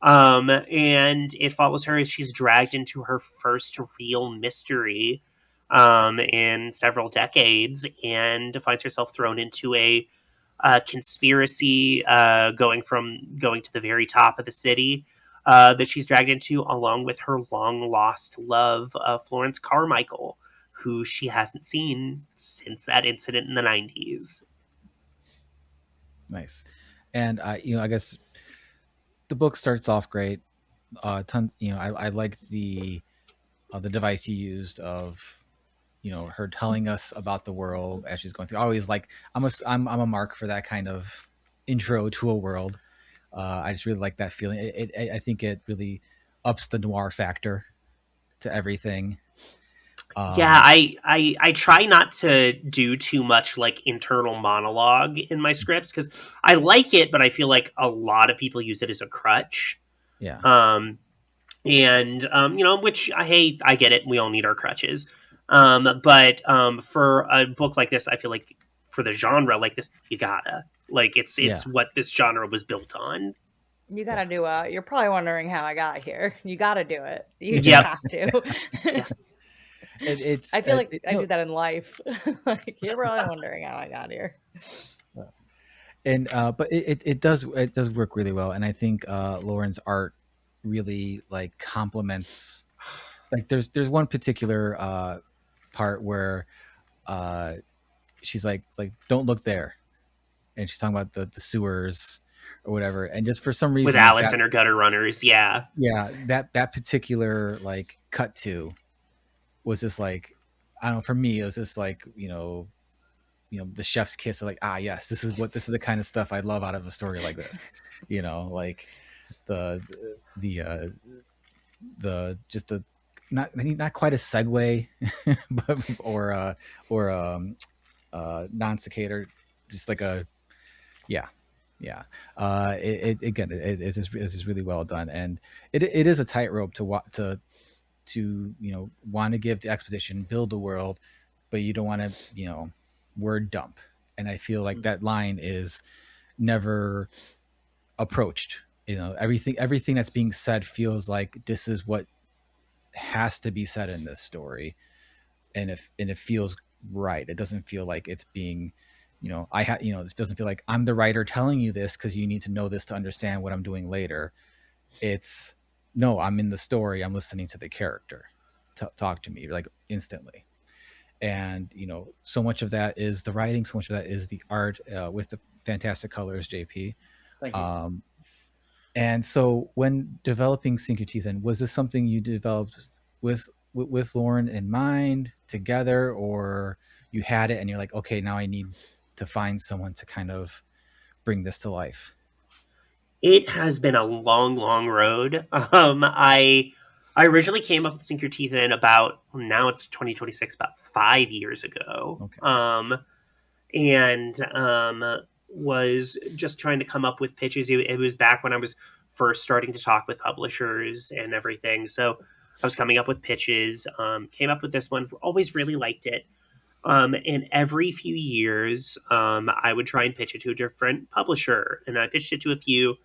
Speaker 4: And it follows her as she's dragged into her first real mystery in several decades, and finds herself thrown into a conspiracy going to the very top of the city that she's dragged into, along with her long lost love, Florence Carmichael, who she hasn't seen since that incident in the 90s.
Speaker 2: Nice. And I guess the book starts off great. Tons. I like the device you used of her telling us about the world as she's going through. I always like I'm a mark for that kind of intro to a world. I just really like that feeling. I think it really ups the noir factor to everything.
Speaker 4: Yeah, I try not to do too much like internal monologue in my scripts because I like it, but I feel like a lot of people use it as a crutch.
Speaker 2: Yeah.
Speaker 4: Which I hate. I get it. We all need our crutches. But for a book like this, I feel like for the genre like this, you gotta it's what this genre was built on.
Speaker 5: You gotta do you're probably wondering how I got here. You gotta do it. You just have to.
Speaker 2: Yeah.
Speaker 5: I feel like I do that in life. Like you're probably wondering how I got here.
Speaker 2: And but it does work really well, and I think Lauren's art really like complements. Like there's one particular part where she's like don't look there, and she's talking about the sewers or whatever, and just for some reason
Speaker 4: with Alice and her gutter runners,
Speaker 2: that particular like cut to was just like, I don't know, for me it was just like the chef's kiss of like, yes, this is the kind of stuff I love out of a story like this. Like the just the not quite a segue but or non sequitur, just like a it's just really well done, and it is a tightrope to want to give the exposition, build the world, but you don't want to word dump. And I feel like that line is never approached. Everything that's being said feels like this is what has to be said in this story, and it feels right. It doesn't feel like it's being this doesn't feel like I'm the writer telling you this because you need to know this to understand what I'm doing later. It's no, I'm in the story, I'm listening to the character talk to me like instantly. And so much of that is the writing, so much of that is the art with the fantastic colors, JP.
Speaker 3: Thank you.
Speaker 2: And so when developing Sink Your Teeth In, was this something you developed with Lauren in mind together, or you had it and you're like, okay, now I need to find someone to kind of bring this to life?
Speaker 4: It has been a long, long road. I originally came up with Sink Your Teeth In about, now it's 2026, about 5 years ago.
Speaker 2: Okay.
Speaker 4: Was just trying to come up with pitches. It was back when I was first starting to talk with publishers and everything. So I was coming up with pitches, came up with this one, always really liked it. And every few years, I would try and pitch it to a different publisher, and I pitched it to a few,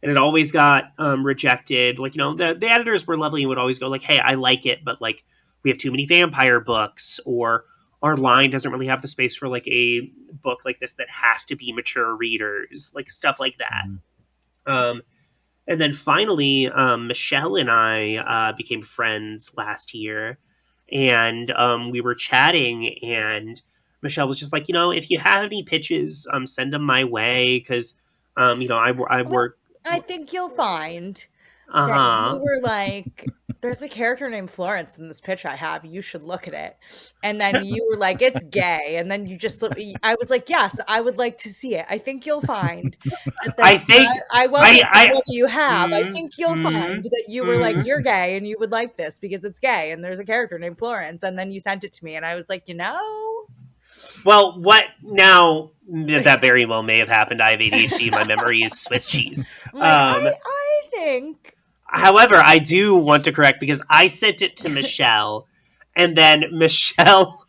Speaker 4: and it always got rejected. Like, the editors were lovely and would always go like, hey, I like it, but like we have too many vampire books, or our line doesn't really have the space for like a book like this that has to be mature readers, like stuff like that. And then finally, Michele and I became friends last year, and we were chatting, and Michele was just like, if you have any pitches, send them my way, because, I
Speaker 5: Well,
Speaker 4: work.
Speaker 5: I think you'll find
Speaker 4: Uh
Speaker 5: that you
Speaker 4: huh.
Speaker 5: were like, there's a character named Florence in this pitch I have. You should look at it. And then you were like, it's gay. And then you just, I was like, yes, I would like to see it. I think you'll find that,
Speaker 4: I think
Speaker 5: I wasn't,
Speaker 4: I
Speaker 5: what do you have? I
Speaker 4: mm,
Speaker 5: think you'll find
Speaker 4: mm,
Speaker 5: that you were like,
Speaker 4: mm.
Speaker 5: you're gay and you would like this because it's gay. And there's a character named Florence. And then you sent it to me. And I was like,
Speaker 4: Well, what now? That very well may have happened. I have ADHD. My memory is Swiss cheese.
Speaker 5: I'm like,
Speaker 4: Um,
Speaker 5: I think.
Speaker 4: However, I do want to correct, because I sent it to Michele, and then Michele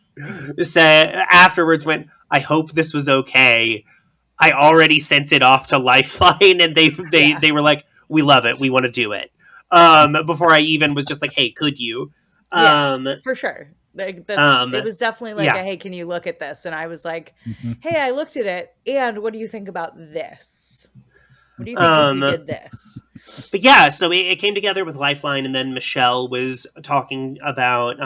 Speaker 4: said afterwards, went, "I hope this was okay. I already sent it off to Lifeline, and they were like, we love it. We want to do it." Before I even was just like, "Hey, could you?"
Speaker 5: Yeah,
Speaker 4: Um,
Speaker 5: for sure. Like
Speaker 4: um,
Speaker 5: it was definitely like
Speaker 4: yeah.
Speaker 5: a, hey, can you look at this? And I was like,
Speaker 2: Mhm.
Speaker 5: hey, I looked at it, and what do you think about this? What do you think if we
Speaker 4: Um,
Speaker 5: did this?
Speaker 4: but yeah, so it came together with Lifeline, and then Michele was talking about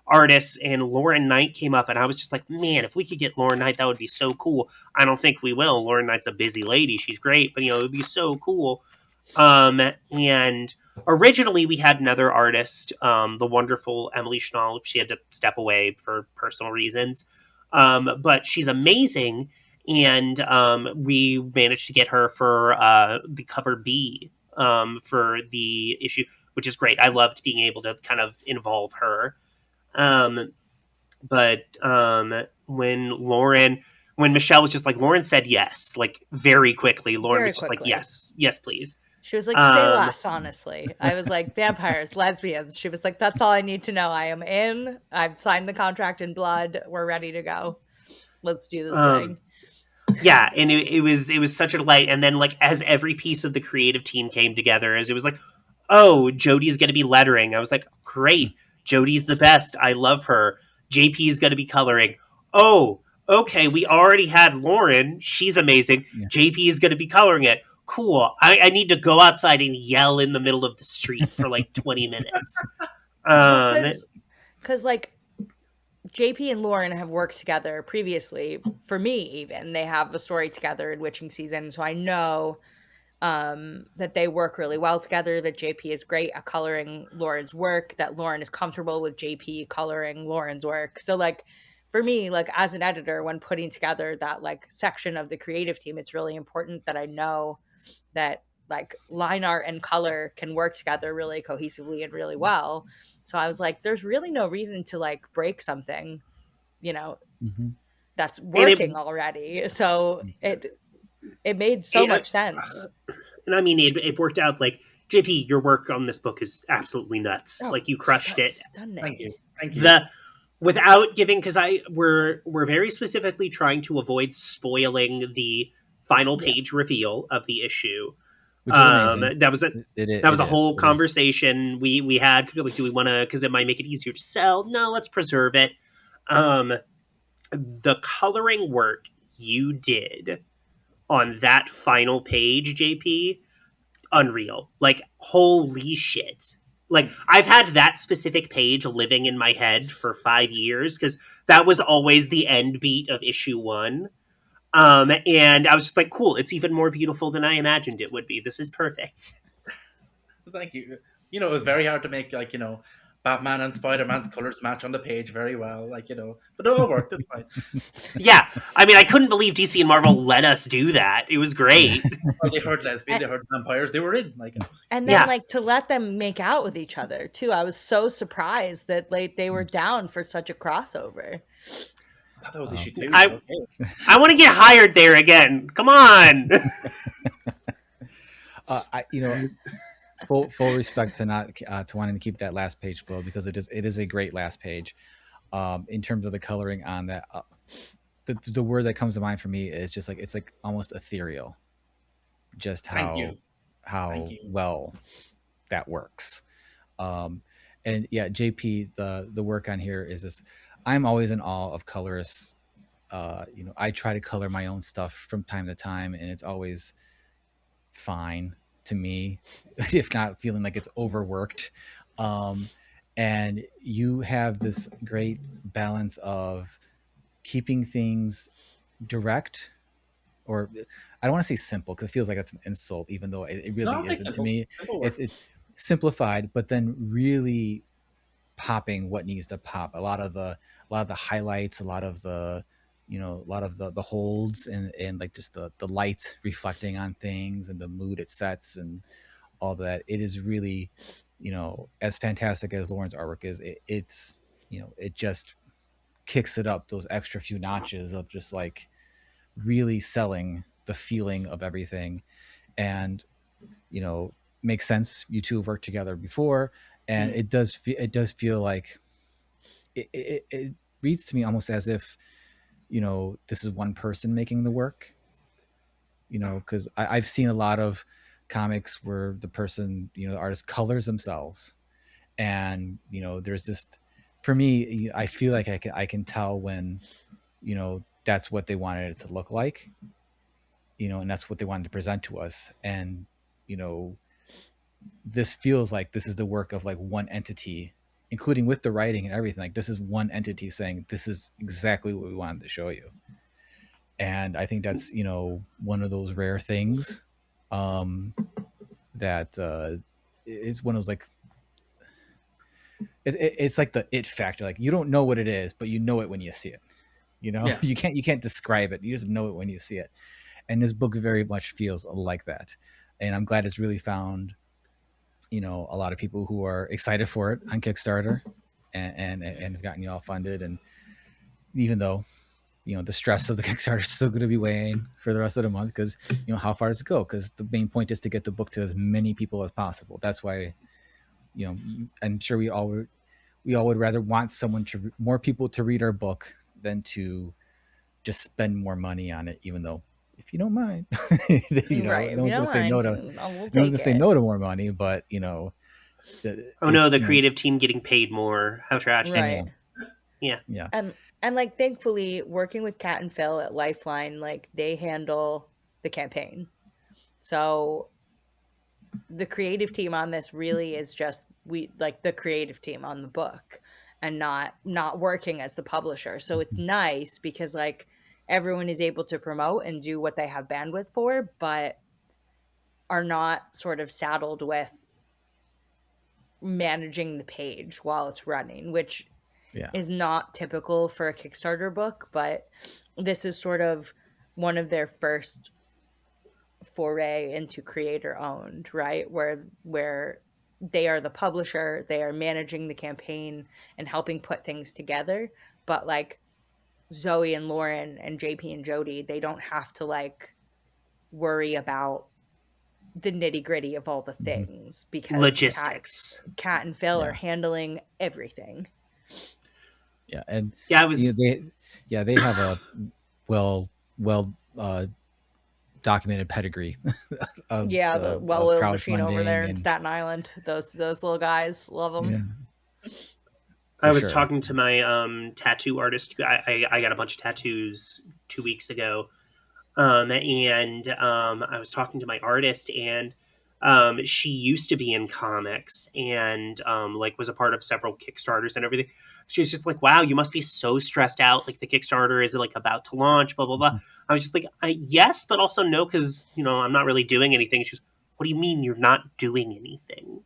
Speaker 4: artists, and Lauren Knight came up, and I was just like, man, if we could get Lauren Knight, that would be so cool. I don't think we will. Lauren Knight's a busy lady; she's great, but it would be so cool. And originally we had another artist, the wonderful Emily Schnall. She had to step away for personal reasons, but she's amazing. And we managed to get her for the cover B for the issue, which is great. I loved being able to kind of involve her. Um, but when Michele was just like, Lauren said yes, like very quickly. Lauren
Speaker 5: Very
Speaker 4: was just like,
Speaker 5: quickly.
Speaker 4: yes, please.
Speaker 5: She was like, say
Speaker 4: Um,
Speaker 5: less, honestly. I was like, vampires, lesbians. She was like, that's all I need to know. I am in. I've signed the contract in blood. We're ready to go. Let's do this thing.
Speaker 4: yeah, and it was such a delight. And then, like, as every piece of the creative team came together, as it was like, oh, Jodie's going to be lettering. I was like, great. Jodie's the best. I love her. JP's going to be coloring. Oh, okay. We already had Lauren. She's amazing.
Speaker 2: Yeah.
Speaker 4: JP is going to be coloring it. Cool. I need to go outside and yell in the middle of the street for like 20 minutes.
Speaker 5: Because, like, JP and Lauren have worked together previously. For me, even they have a story together in Witching Season, so I know that they work really well together. That JP is great at coloring Lauren's work. That Lauren is comfortable with JP coloring Lauren's work. So, like, for me, like as an editor, when putting together that like section of the creative team, it's really important that I know that like line art and color can work together really cohesively and really well. So I was like, there's really no reason to like break something,
Speaker 2: Mhm.
Speaker 5: that's working already. So it made so much sense.
Speaker 4: And I mean, it worked out. Like, JP, your work on this book is absolutely nuts. Like, you crushed it.
Speaker 5: Stunning.
Speaker 3: Thank you.
Speaker 4: Without giving, because we're very specifically trying to avoid spoiling the final page reveal of the issue.
Speaker 2: Which is amazing.
Speaker 4: That was a whole
Speaker 2: It
Speaker 4: conversation we had. Like, do we want to? Because it might make it easier to sell. No, let's preserve it. The coloring work you did on that final page, JP, unreal. Like, holy shit. Like, I've had that specific page living in my head for 5 years, because that was always the end beat of issue 1. And I was just like, cool, it's even more beautiful than I imagined it would be. This is perfect.
Speaker 3: Thank you. It was very hard to make, like, Batman and Spider-Man's colors match on the page very well, like, but it all worked. It's fine.
Speaker 4: Yeah, I mean, I couldn't believe DC and Marvel let us do that. It was great.
Speaker 3: Well, they heard lesbian, they heard vampires, they were in, like.
Speaker 5: And then, like, to let them make out with each other too. I was so surprised that like they were down for such a crossover.
Speaker 3: I thought that was issue 2.
Speaker 4: I want to get hired there again. Come on.
Speaker 2: Full respect to not to wanting to keep that last page flow, because it is a great last page. In terms of the coloring on that, the word that comes to mind for me is just like, it's like almost ethereal. Just how well that works. And yeah, JP, the work on here is this. I'm always in awe of colorists. I try to color my own stuff from time to time, and it's always fine to me, if not feeling like it's overworked. And you have this great balance of keeping things direct, or I don't want to say simple because it feels like it's an insult, even though it really isn't to me. It's simplified, but then really popping what needs to pop. A lot of the highlights, a lot of the holds, and like just the light reflecting on things and the mood it sets and all that. It is really, as fantastic as Lauren's artwork is, it's it just kicks it up those extra few notches of just like really selling the feeling of everything. And makes sense, you two have worked together before, and it does feel like it reads to me almost as if this is one person making the work, because I've seen a lot of comics where the person, the artist, colors themselves, and there's just, for me, I feel like I can tell when that's what they wanted it to look like, and that's what they wanted to present to us. And this feels like this is the work of like one entity, including with the writing and everything. Like, this is one entity saying this is exactly what we wanted to show you. And I think that's one of those rare things that is one of those, like, it's like the it factor. Like, you don't know what it is, but you know it when you see it. Yeah. you can't describe it. You just know it when you see it. And this book very much feels like that. And I'm glad it's really found a lot of people who are excited for it on Kickstarter, and have gotten you all funded. And even though the stress of the Kickstarter is still going to be weighing for the rest of the month, because how far does it go? Because the main point is to get the book to as many people as possible. That's why I'm sure we all would rather want more people to read our book than to just spend more money on it, even though, if you don't mind,
Speaker 5: right.
Speaker 2: No one's going to say no to more money, but the
Speaker 4: creative team getting paid more. How tragic.
Speaker 5: Right.
Speaker 4: Yeah.
Speaker 5: And like, thankfully, working with Kat and Phil at Lifeline, like, they handle the campaign. So the creative team on this really is just the creative team on the book, and not working as the publisher. So it's nice because like everyone is able to promote and do what they have bandwidth for, but are not sort of saddled with managing the page while it's running, which is not typical for a Kickstarter book. But this is sort of one of their first foray into creator owned, right? Where they are the publisher, they are managing the campaign and helping put things together. But like Zoe and Lauren and JP and Jody, they don't have to like worry about the nitty gritty of all the things, because
Speaker 4: logistics.
Speaker 5: Kat and Phil are handling everything.
Speaker 2: Yeah, and
Speaker 4: they
Speaker 2: have a well documented pedigree.
Speaker 5: The well-oiled machine over there in Staten Island. Those little guys, love them.
Speaker 2: Yeah.
Speaker 4: I was talking to my tattoo artist. I got a bunch of tattoos 2 weeks ago, and I was talking to my artist, and she used to be in comics and was a part of several Kickstarters and everything. She was just like, wow, you must be so stressed out. Like, the Kickstarter is like about to launch, blah, blah, blah. I was just like, yes, but also no, because, I'm not really doing anything. She was, what do you mean you're not doing anything?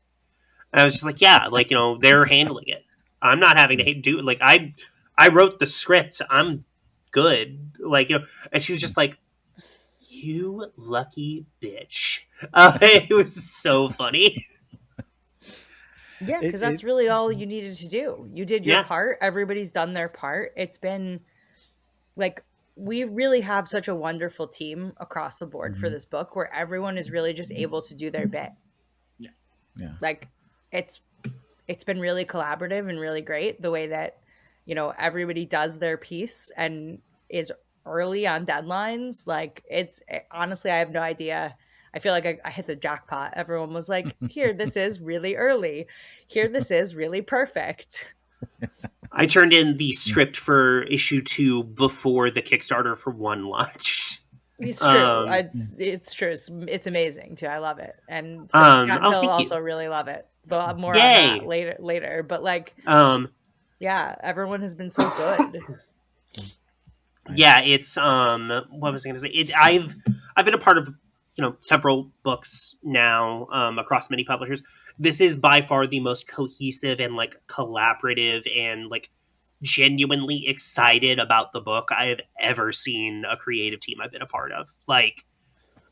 Speaker 4: And I was just like, yeah, like, they're handling it. I'm not having to do it. Like, I wrote the script. I'm good. Like, and she was just like, you lucky bitch. It was so funny.
Speaker 5: Yeah, because that's really all you needed to do. You did your part. Everybody's done their part. It's been like, we really have such a wonderful team across the board for this book, where everyone is really just able to do their bit.
Speaker 2: Yeah.
Speaker 5: Like, it's been really collaborative and really great the way that, everybody does their piece and is early on deadlines. Like, honestly, I have no idea. I feel like I hit the jackpot. Everyone was like, here, this is really early. Here, this is really perfect.
Speaker 4: I turned in the script for issue 2 before the Kickstarter for 1 launched.
Speaker 5: It's true. It's true. It's amazing too. I love it, and so Cat and Phil
Speaker 4: thank
Speaker 5: also
Speaker 4: you.
Speaker 5: really love it. But more on
Speaker 4: Yay.
Speaker 5: that later. But like, yeah, everyone has been so good.
Speaker 4: Yeah, it's what was I going to say? I've been a part of several books now across many publishers. This is by far the most cohesive and like collaborative and like genuinely excited about the book I have ever seen a creative team I've been a part of. Like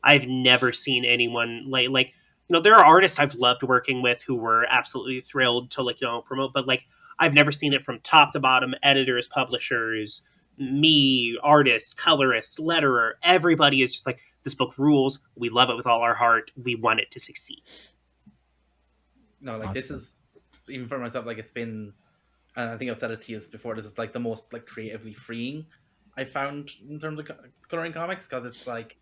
Speaker 4: I've never seen anyone like there are artists I've loved working with who were absolutely thrilled to like promote, but like I've never seen it from top to bottom, editors, publishers, me, artist, colorist, letterer, everybody is just like, this book rules. We love it with all our heart. We want it to succeed.
Speaker 3: No, like this is, even for myself, like it's been, and I think I've said it to you before, this is like the most like creatively freeing I found in terms of coloring comics, because it's like,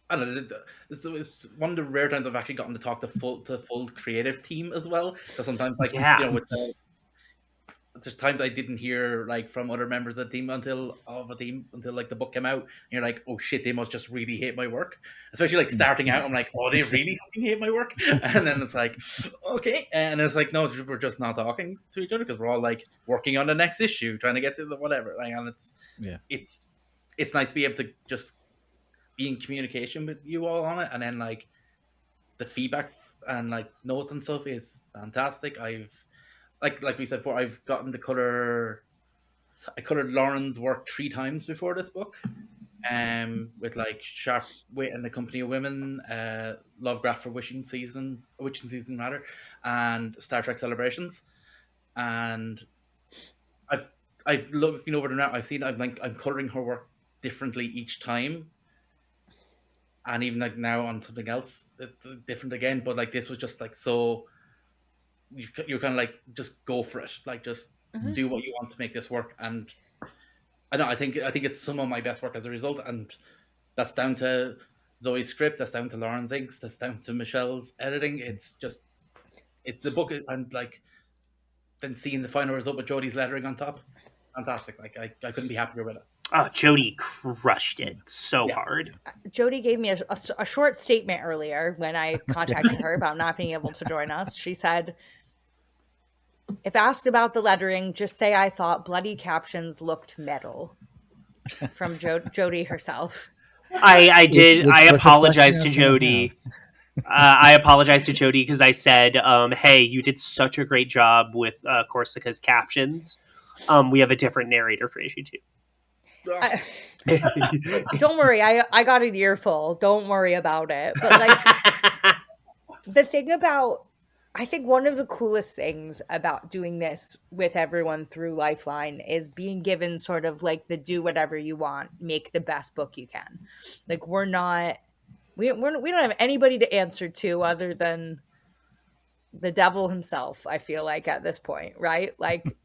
Speaker 3: I don't know, it's one of the rare times I've actually gotten to talk to full creative team as well, because sometimes like with there's times I didn't hear like from other members of the team until like the book came out, and you're like, oh shit, they must just really hate my work. Especially like starting out, I'm like, oh, they really fucking hate my work. And then it's like, okay, and it's like, no, we're just not talking to each other because we're all like working on the next issue, trying to get to the whatever. Like, and it's nice to be able to just be in communication with you all on it, and then like the feedback and like notes and stuff is fantastic. I've like we said before, I've gotten to color. I colored Lauren's work 3 times before this book, with like Sharp Wit and the Company of Women, Lovecraft for Witching Season rather, and Star Trek Celebrations, and I've looking over them now. I'm coloring her work differently each time, and even like now on something else, it's different again. But like this was just like so. You're kind of like, just go for it, like just do what you want to make this work. And I think it's some of my best work as a result, and that's down to Zoe's script, that's down to Lauren's inks, that's down to Michelle's editing. It's just the book, and like then seeing the final result with Jodie's lettering on top, fantastic. Like I couldn't be happier with it.
Speaker 4: Oh, Jodie crushed it so hard.
Speaker 5: Jodie gave me a short statement earlier when I contacted her about not being able to join us. She said, if asked about the lettering, just say I thought bloody captions looked metal. From Jodie herself.
Speaker 4: I did. I apologize to Jodie. I apologize to Jodie because I said, hey, you did such a great job with Corsica's captions. We have a different narrator for issue 2.
Speaker 5: Don't worry, I got an earful. Don't worry about it. But like the thing about, I think one of the coolest things about doing this with everyone through Lifeline is being given sort of like the do whatever you want, make the best book you can. Like we don't have anybody to answer to other than the devil himself, I feel like, at this point, right? Like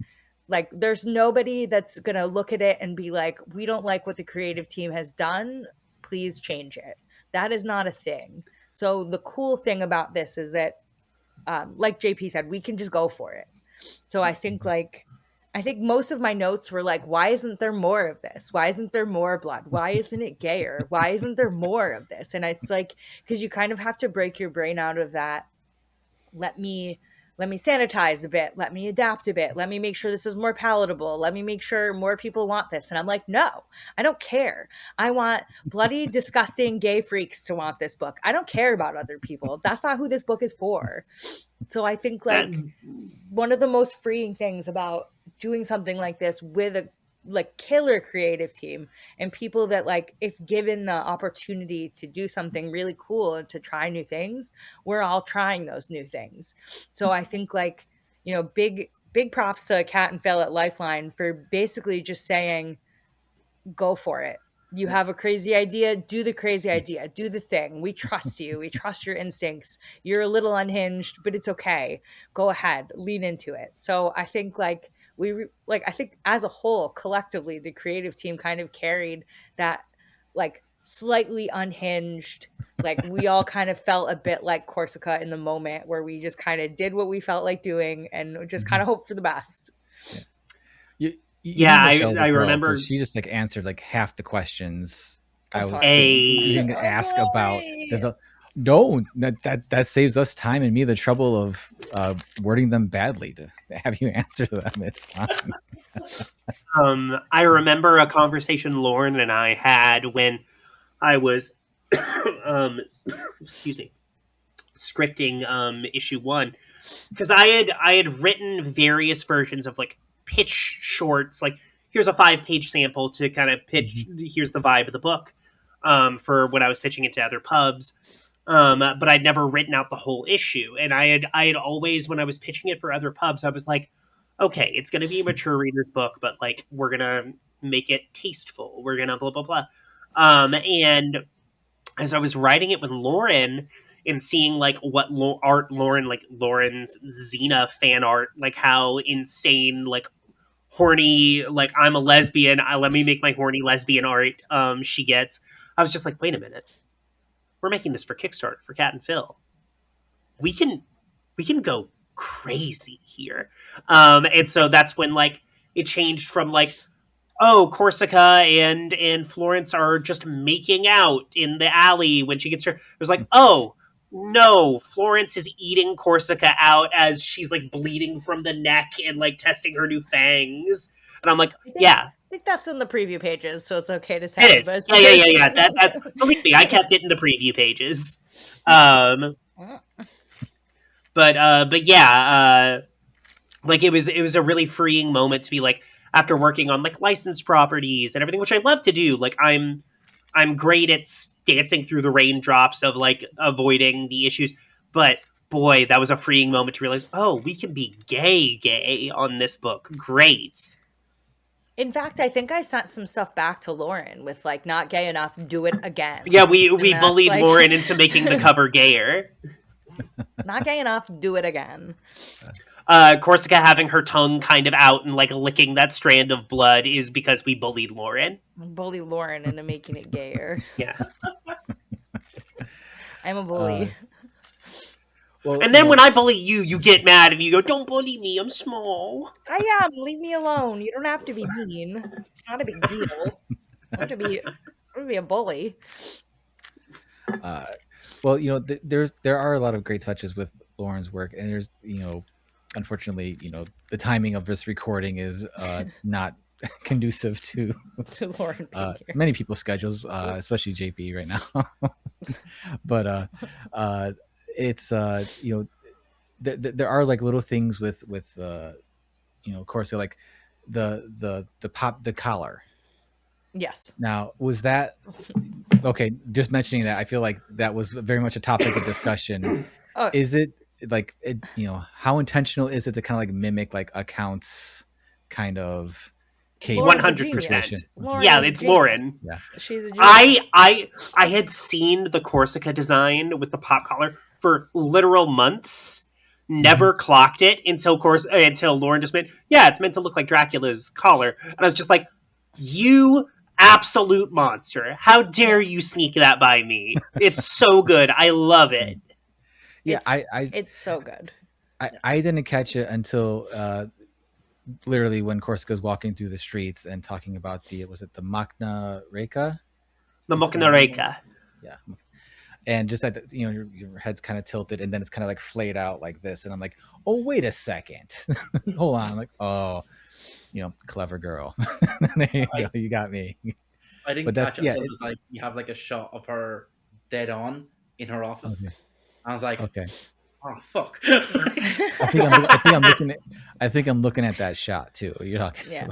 Speaker 5: there's nobody that's going to look at it and be like, we don't like what the creative team has done, please change it. That is not a thing. So the cool thing about this is that, like JP said, we can just go for it. So I think most of my notes were like, why isn't there more of this? Why isn't there more blood? Why isn't it gayer? Why isn't there more of this? And it's like, because you kind of have to break your brain out of that. Let me sanitize a bit. Let me adapt a bit. Let me make sure this is more palatable. Let me make sure more people want this. And I'm like, no, I don't care. I want bloody, disgusting gay freaks to want this book. I don't care about other people. That's not who this book is for. So I think like one of the most freeing things about doing something like this with a like killer creative team and people that like, if given the opportunity to do something really cool and to try new things, we're all trying those new things. So I think like, big props to Cat and Phil at Lifeline for basically just saying, go for it. You have a crazy idea, do the crazy idea, do the thing. We trust you. We trust your instincts. You're a little unhinged, but it's okay. Go ahead, lean into it. So I think like, I think as a whole, collectively, the creative team kind of carried that like slightly unhinged, like we all kind of felt a bit like Corsica in the moment where we just kind of did what we felt like doing and just kind of hope for the best.
Speaker 2: Yeah.
Speaker 4: Yeah,
Speaker 2: Michelle's
Speaker 4: I
Speaker 2: a girl,
Speaker 4: remember.
Speaker 2: so she just like answered like half the questions
Speaker 5: I'm
Speaker 2: I was
Speaker 5: sorry.
Speaker 2: even gonna ask about. No, that saves us time and me the trouble of wording them badly to have you answer them. It's fine.
Speaker 4: I remember a conversation Lauren and I had when I was, excuse me, scripting issue 1, because I had written various versions of like pitch shorts, like here's a 5-page sample to kind of pitch. Here's the vibe of the book, for when I was pitching it to other pubs. But I'd never written out the whole issue, and I had always, when I was pitching it for other pubs, I was like, okay, it's going to be a mature reader's book, but like we're gonna make it tasteful. We're gonna blah blah blah. And as I was writing it with Lauren and seeing like what art Lauren, like Lauren's Xena fan art, like how insane, like horny, like I'm a lesbian, let me make my horny lesbian art she gets, I was just like, wait a minute, we're making this for Kickstarter for Cat and Phil. We can go crazy here. And so that's when like it changed from like, oh, Corsica and Florence are just making out in the alley when she gets her. It was like, oh no, Florence is eating Corsica out as she's like bleeding from the neck and like testing her new fangs. And I'm like, yeah.
Speaker 5: I think that's in the preview pages, so it's okay to say.
Speaker 4: It is. Yeah. That believe me, I kept it in the preview pages. But yeah, like it was a really freeing moment to be like, after working on like licensed properties and everything, which I love to do. Like I'm great at dancing through the raindrops of like avoiding the issues, but boy, that was a freeing moment to realize, oh, we can be gay on this book. Great.
Speaker 5: In fact, I think I sent some stuff back to Lauren with like, not gay enough, do it again.
Speaker 4: Yeah, we bullied like... Lauren into making the cover gayer.
Speaker 5: Not gay enough, do it again.
Speaker 4: Corsica having her tongue kind of out and like licking that strand of blood is because we bullied Lauren.
Speaker 5: Bully Lauren into making it gayer.
Speaker 4: Yeah.
Speaker 5: I'm a bully.
Speaker 4: Well, and then when I bully you, you get mad and you go, don't bully me, I'm small.
Speaker 5: I am, leave me alone. You don't have to be mean. It's not a big deal. I want to be a bully.
Speaker 2: Well, you know, there are a lot of great touches with Lauren's work, and there's, you know, unfortunately, you know, the timing of this recording is not conducive to
Speaker 5: Lauren
Speaker 2: many people's schedules, especially JP right now. But it's you know, there are like little things with you know, of course, like the collar.
Speaker 5: Yes.
Speaker 2: Now, was that okay? Just mentioning that, I feel like that was very much a topic of discussion. Is it like it, you know, how intentional is it to kind of like mimic like accounts kind of
Speaker 4: 100%. Yeah, it's Lauren.
Speaker 5: Yeah, she's a genius.
Speaker 4: I had seen the Corsica design with the pop collar for literal months. Never clocked it until Lauren just went, yeah, it's meant to look like Dracula's collar, and I was just like, you absolute monster! How dare you sneak that by me? It's so good. I love it.
Speaker 2: Yeah,
Speaker 5: it's so good.
Speaker 2: I didn't catch it until literally when Corsica's walking through the streets and talking about the Machna Reka?
Speaker 4: The Machna Reka.
Speaker 2: Yeah. And just like, you know, your head's kind of tilted and then it's kind of like flayed out like this. And I'm like, oh, wait a second. Hold on. I'm like, oh, you know, clever girl. There you go. You got me.
Speaker 3: I didn't catch it until it was like, you have like a shot of her dead on in her office. Okay. I was like,
Speaker 2: okay.
Speaker 3: Oh fuck!
Speaker 2: I think I'm looking at that shot too. You're talking.
Speaker 5: Yeah.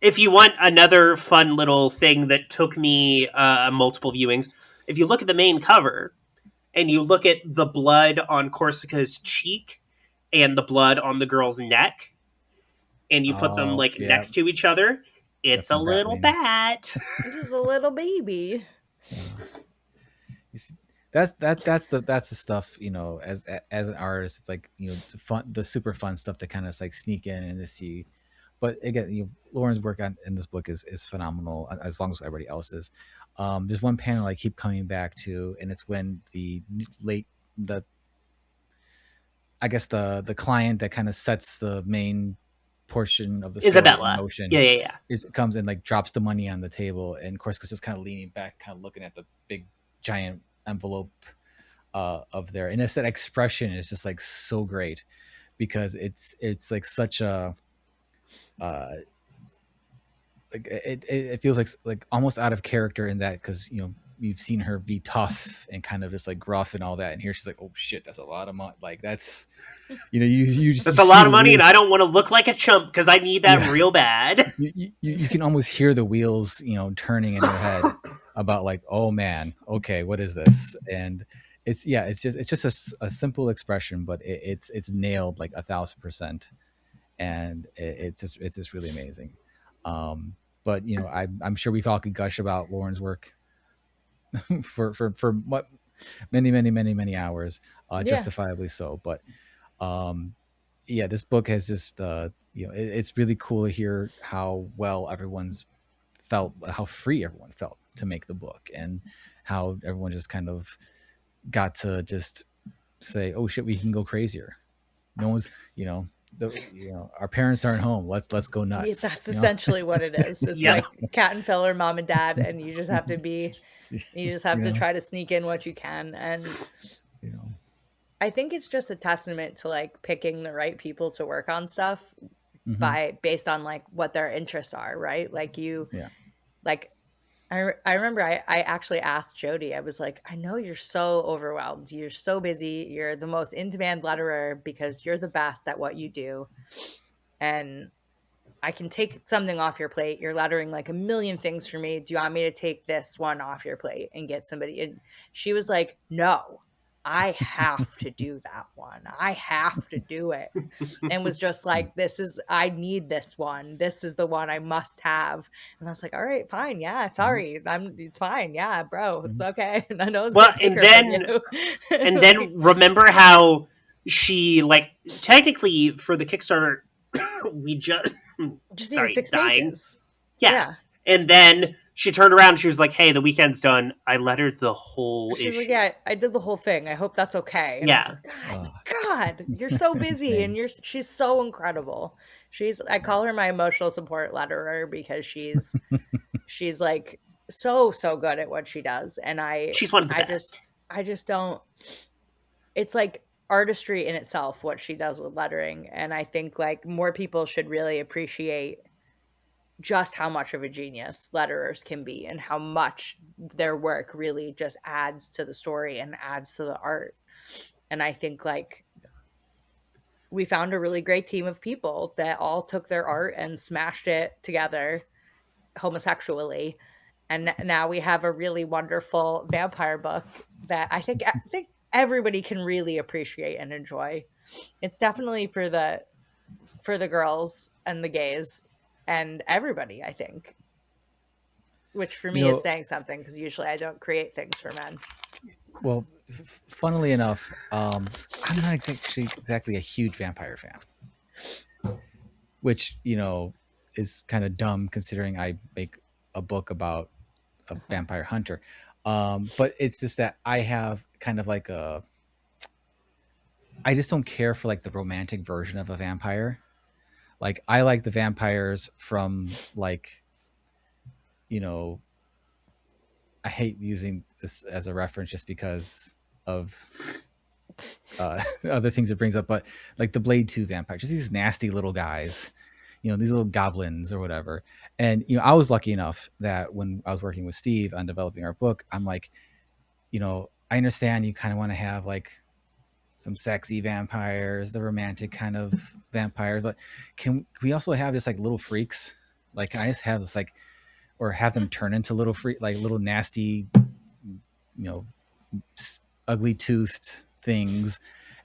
Speaker 4: If you want another fun little thing that took me multiple viewings, if you look at the main cover and you look at the blood on Corsica's cheek and the blood on the girl's neck, and you put them like next to each other, it's a little bat.
Speaker 5: Just a little baby.
Speaker 2: That's the stuff, you know, as an artist, it's like, you know, the super fun stuff to kind of like sneak in and to see. But again, you know, Lauren's work in this book is phenomenal, as long as everybody else is. There's one panel I keep coming back to, and it's when the client that kind of sets the main portion of the story
Speaker 4: Isabella.
Speaker 2: in motion.
Speaker 4: Yeah.
Speaker 2: Comes and like drops the money on the table, and Corsica's just kind of leaning back, kind of looking at the big giant envelope of there, and it's that expression is just like so great because it's like such a like it feels like almost out of character in that, because you know you've seen her be tough and kind of just like gruff and all that, and here she's like, oh shit, that's a lot of money. Like that's, you know, you just,
Speaker 4: that's
Speaker 2: you
Speaker 4: a lot of
Speaker 2: the
Speaker 4: money,
Speaker 2: wheels.
Speaker 4: and I don't want to look like a chump because I need that real bad.
Speaker 2: You can almost hear the wheels, you know, turning in her head about like, oh man, okay, what is this? And it's just a simple expression, but it's nailed like 1,000%, and it's just really amazing. But you know, I'm sure we all could gush about Lauren's work for what many hours, justifiably so. But yeah, this book has just you know, it's really cool to hear how well everyone's felt, how free everyone felt to make the book, and how everyone just kind of got to just say, oh shit, we can go crazier. No one's, you know, our parents aren't home. Let's go nuts.
Speaker 5: Yeah, that's essentially what it is. It's like cat and filler, mom and dad, and you just have to to try to sneak in what you can. And
Speaker 2: you know,
Speaker 5: I think it's just a testament to like picking the right people to work on stuff based on like what their interests are, right? Like like I remember I actually asked Jody, I was like, I know you're so overwhelmed. You're so busy. You're the most in-demand letterer because you're the best at what you do. And I can take something off your plate. You're lettering like a million things for me. Do you want me to take this one off your plate and get somebody? And she was like, no, I have to do that one. I have to do it. And was just like, I need this one. This is the one I must have. And I was like, all right, fine. Yeah, sorry. It's fine. Yeah, bro, it's okay. And I know it's
Speaker 4: well,
Speaker 5: gonna take her from you.
Speaker 4: And then remember how she, like, technically for the Kickstarter, we just
Speaker 5: needed 6 pages.
Speaker 4: Yeah. And then she turned around and she was like, hey, the weekend's done. I lettered the whole issue.
Speaker 5: She's like, yeah, I did the whole thing. I hope that's okay. And I was like, God, you're so busy. And she's so incredible. I call her my emotional support letterer because she's like so good at what she does. And
Speaker 4: she's one of the best.
Speaker 5: I just don't, it's like artistry in itself, what she does with lettering. And I think like more people should really appreciate just how much of a genius letterers can be, and how much their work really just adds to the story and adds to the art. And I think like we found a really great team of people that all took their art and smashed it together homosexually. And now we have a really wonderful vampire book that I think everybody can really appreciate and enjoy. It's definitely for the girls and the gays and everybody, I think, which for me is saying something, because usually I don't create things for men.
Speaker 2: Well, funnily enough, I'm not exactly a huge vampire fan, which, you know, is kind of dumb considering I make a book about a vampire hunter. But it's just that I have kind of like I just don't care for like the romantic version of a vampire. Like I like the vampires from like, you know, I hate using this as a reference just because of other things it brings up, but like the Blade 2 vampires, just these nasty little guys, you know, these little goblins or whatever. And, you know, I was lucky enough that when I was working with Steve on developing our book, I'm like, you know, I understand you kind of want to have like some sexy vampires, the romantic kind of vampires, but can we also have just like little freaks? Like, can I just have this like, or have them turn into little like little nasty, you know, ugly toothed things,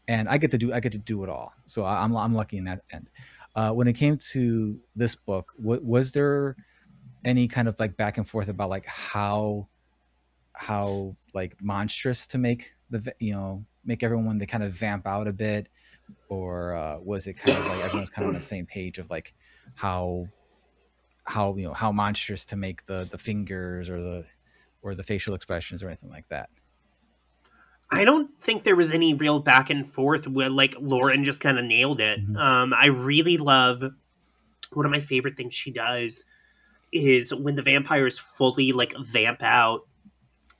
Speaker 2: and I get to do it all. So I'm lucky in that end. When it came to this book, was there any kind of like back and forth about like how like monstrous to make make everyone to kind of vamp out a bit, or was it kind of like everyone's kind of on the same page of like how monstrous to make the fingers or the facial expressions or anything like that?
Speaker 4: I don't think there was any real back and forth where like Lauren just kind of nailed it. I really love one of my favorite things she does is when the vampires fully like vamp out,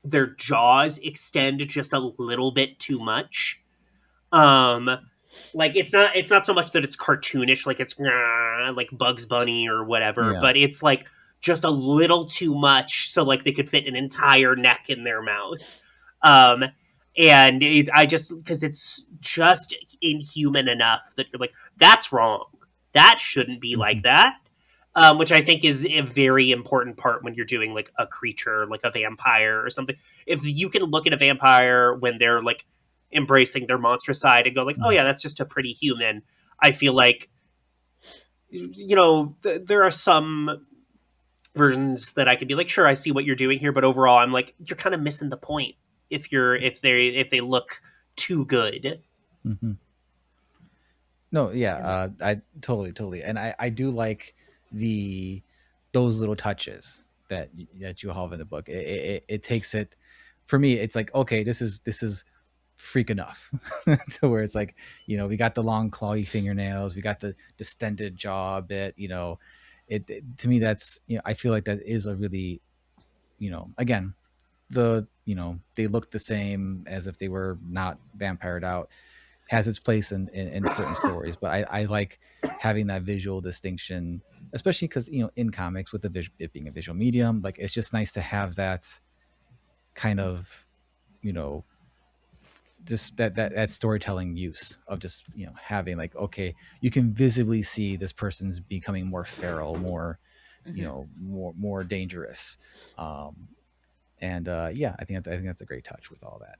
Speaker 4: their jaws extend just a little bit too much. Like it's not so much that it's cartoonish, like it's like Bugs Bunny or whatever, but it's like just a little too much, so like they could fit an entire neck in their mouth. And because it's just inhuman enough that you're like, that's wrong. That shouldn't be like that. Which I think is a very important part when you're doing like a creature, like a vampire or something. If you can look at a vampire when they're like embracing their monstrous side and go like, oh yeah, that's just a pretty human. I feel like, there are some versions that I could be like, sure, I see what you're doing here, but overall, I'm like, you're kind of missing the point if they look too good.
Speaker 2: Mm-hmm. No, yeah, I totally, and I do like those little touches that you have in the book. It takes it, for me, it's like, okay, this is freak enough to where it's like, we got the long clawy fingernails, we got the distended jaw a bit, it to me, that's, I feel like that is a really, again, they look the same as if they were not vampired out, has its place in certain stories, but I like having that visual distinction, especially because in comics, with it being a visual medium, like it's just nice to have that kind of just that storytelling use of just having like, okay, you can visibly see this person's becoming more feral, more more dangerous, and yeah, I think that's a great touch with all that.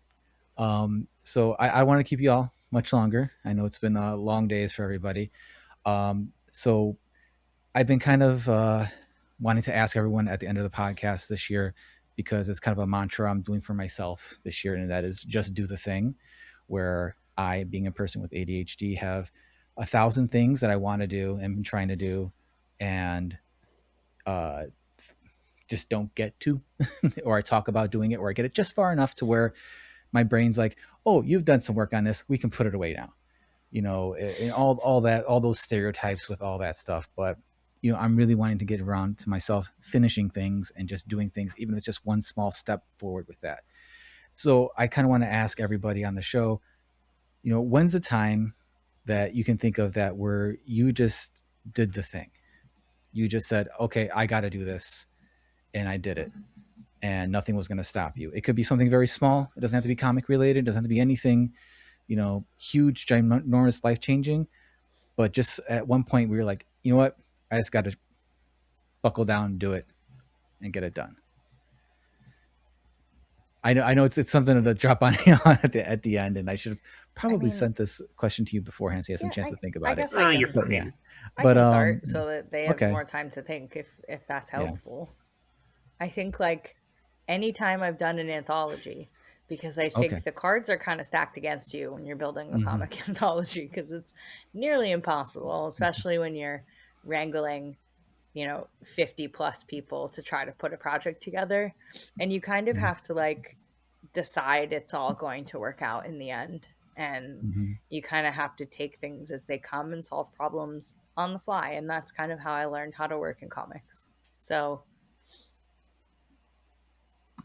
Speaker 2: So I want to keep you all much longer. I know it's been long days for everybody. So I've been kind of wanting to ask everyone at the end of the podcast this year, because it's kind of a mantra I'm doing for myself this year, and that is just do the thing, where I, being a person with ADHD, have 1,000 things that I want to do and been trying to do, and just don't get to, or I talk about doing it, or I get it just far enough to where my brain's like, oh, you've done some work on this, we can put it away now, and all those stereotypes with all that stuff. But I'm really wanting to get around to myself finishing things and just doing things, even if it's just one small step forward with that. So I kind of want to ask everybody on the show, when's the time that you can think of that where you just did the thing? You just said, okay, I got to do this, and I did it, and nothing was going to stop you. It could be something very small. It doesn't have to be comic related. It doesn't have to be anything, huge, ginormous, life-changing. But just at one point we were like, you know what? I just got to buckle down and do it and get it done. I know it's something to drop on at the end, and I should have probably sent this question to you beforehand, so you had some chance to think about it.
Speaker 4: You're fine.
Speaker 5: I can start so that they have more time to think, if that's helpful. Yeah. I think like anytime I've done an anthology, because I think the cards are kind of stacked against you when you're building a comic anthology, because it's nearly impossible, especially when you're wrangling 50 plus people to try to put a project together, and you kind of have to like decide it's all going to work out in the end, and you kind of have to take things as they come and solve problems on the fly, and that's kind of how I learned how to work in comics. So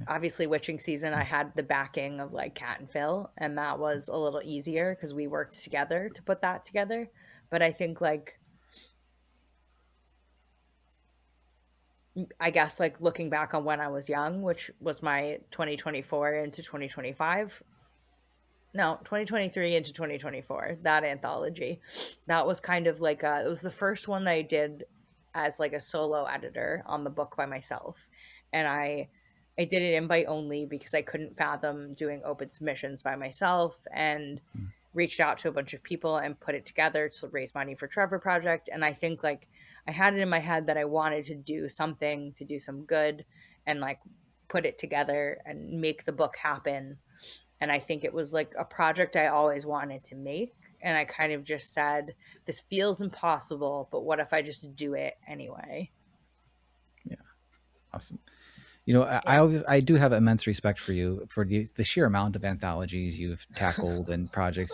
Speaker 5: obviously Witching Season, I had the backing of like Kat and Phil, and that was a little easier because we worked together to put that together. But I think like, I guess like looking back on when I was young, which was my 2024 into 2025, no, 2023 into 2024, that anthology, that was kind of like it was the first one that I did as like a solo editor on the book by myself. And I did it invite only because I couldn't fathom doing open submissions by myself, and reached out to a bunch of people and put it together to raise money for Trevor Project. And I think like I had it in my head that I wanted to do something, to do some good, and like put it together and make the book happen. And I think it was like a project I always wanted to make. And I kind of just said, this feels impossible, but what if I just do it anyway?
Speaker 2: Yeah. Awesome. I do have immense respect for you for the sheer amount of anthologies you've tackled and projects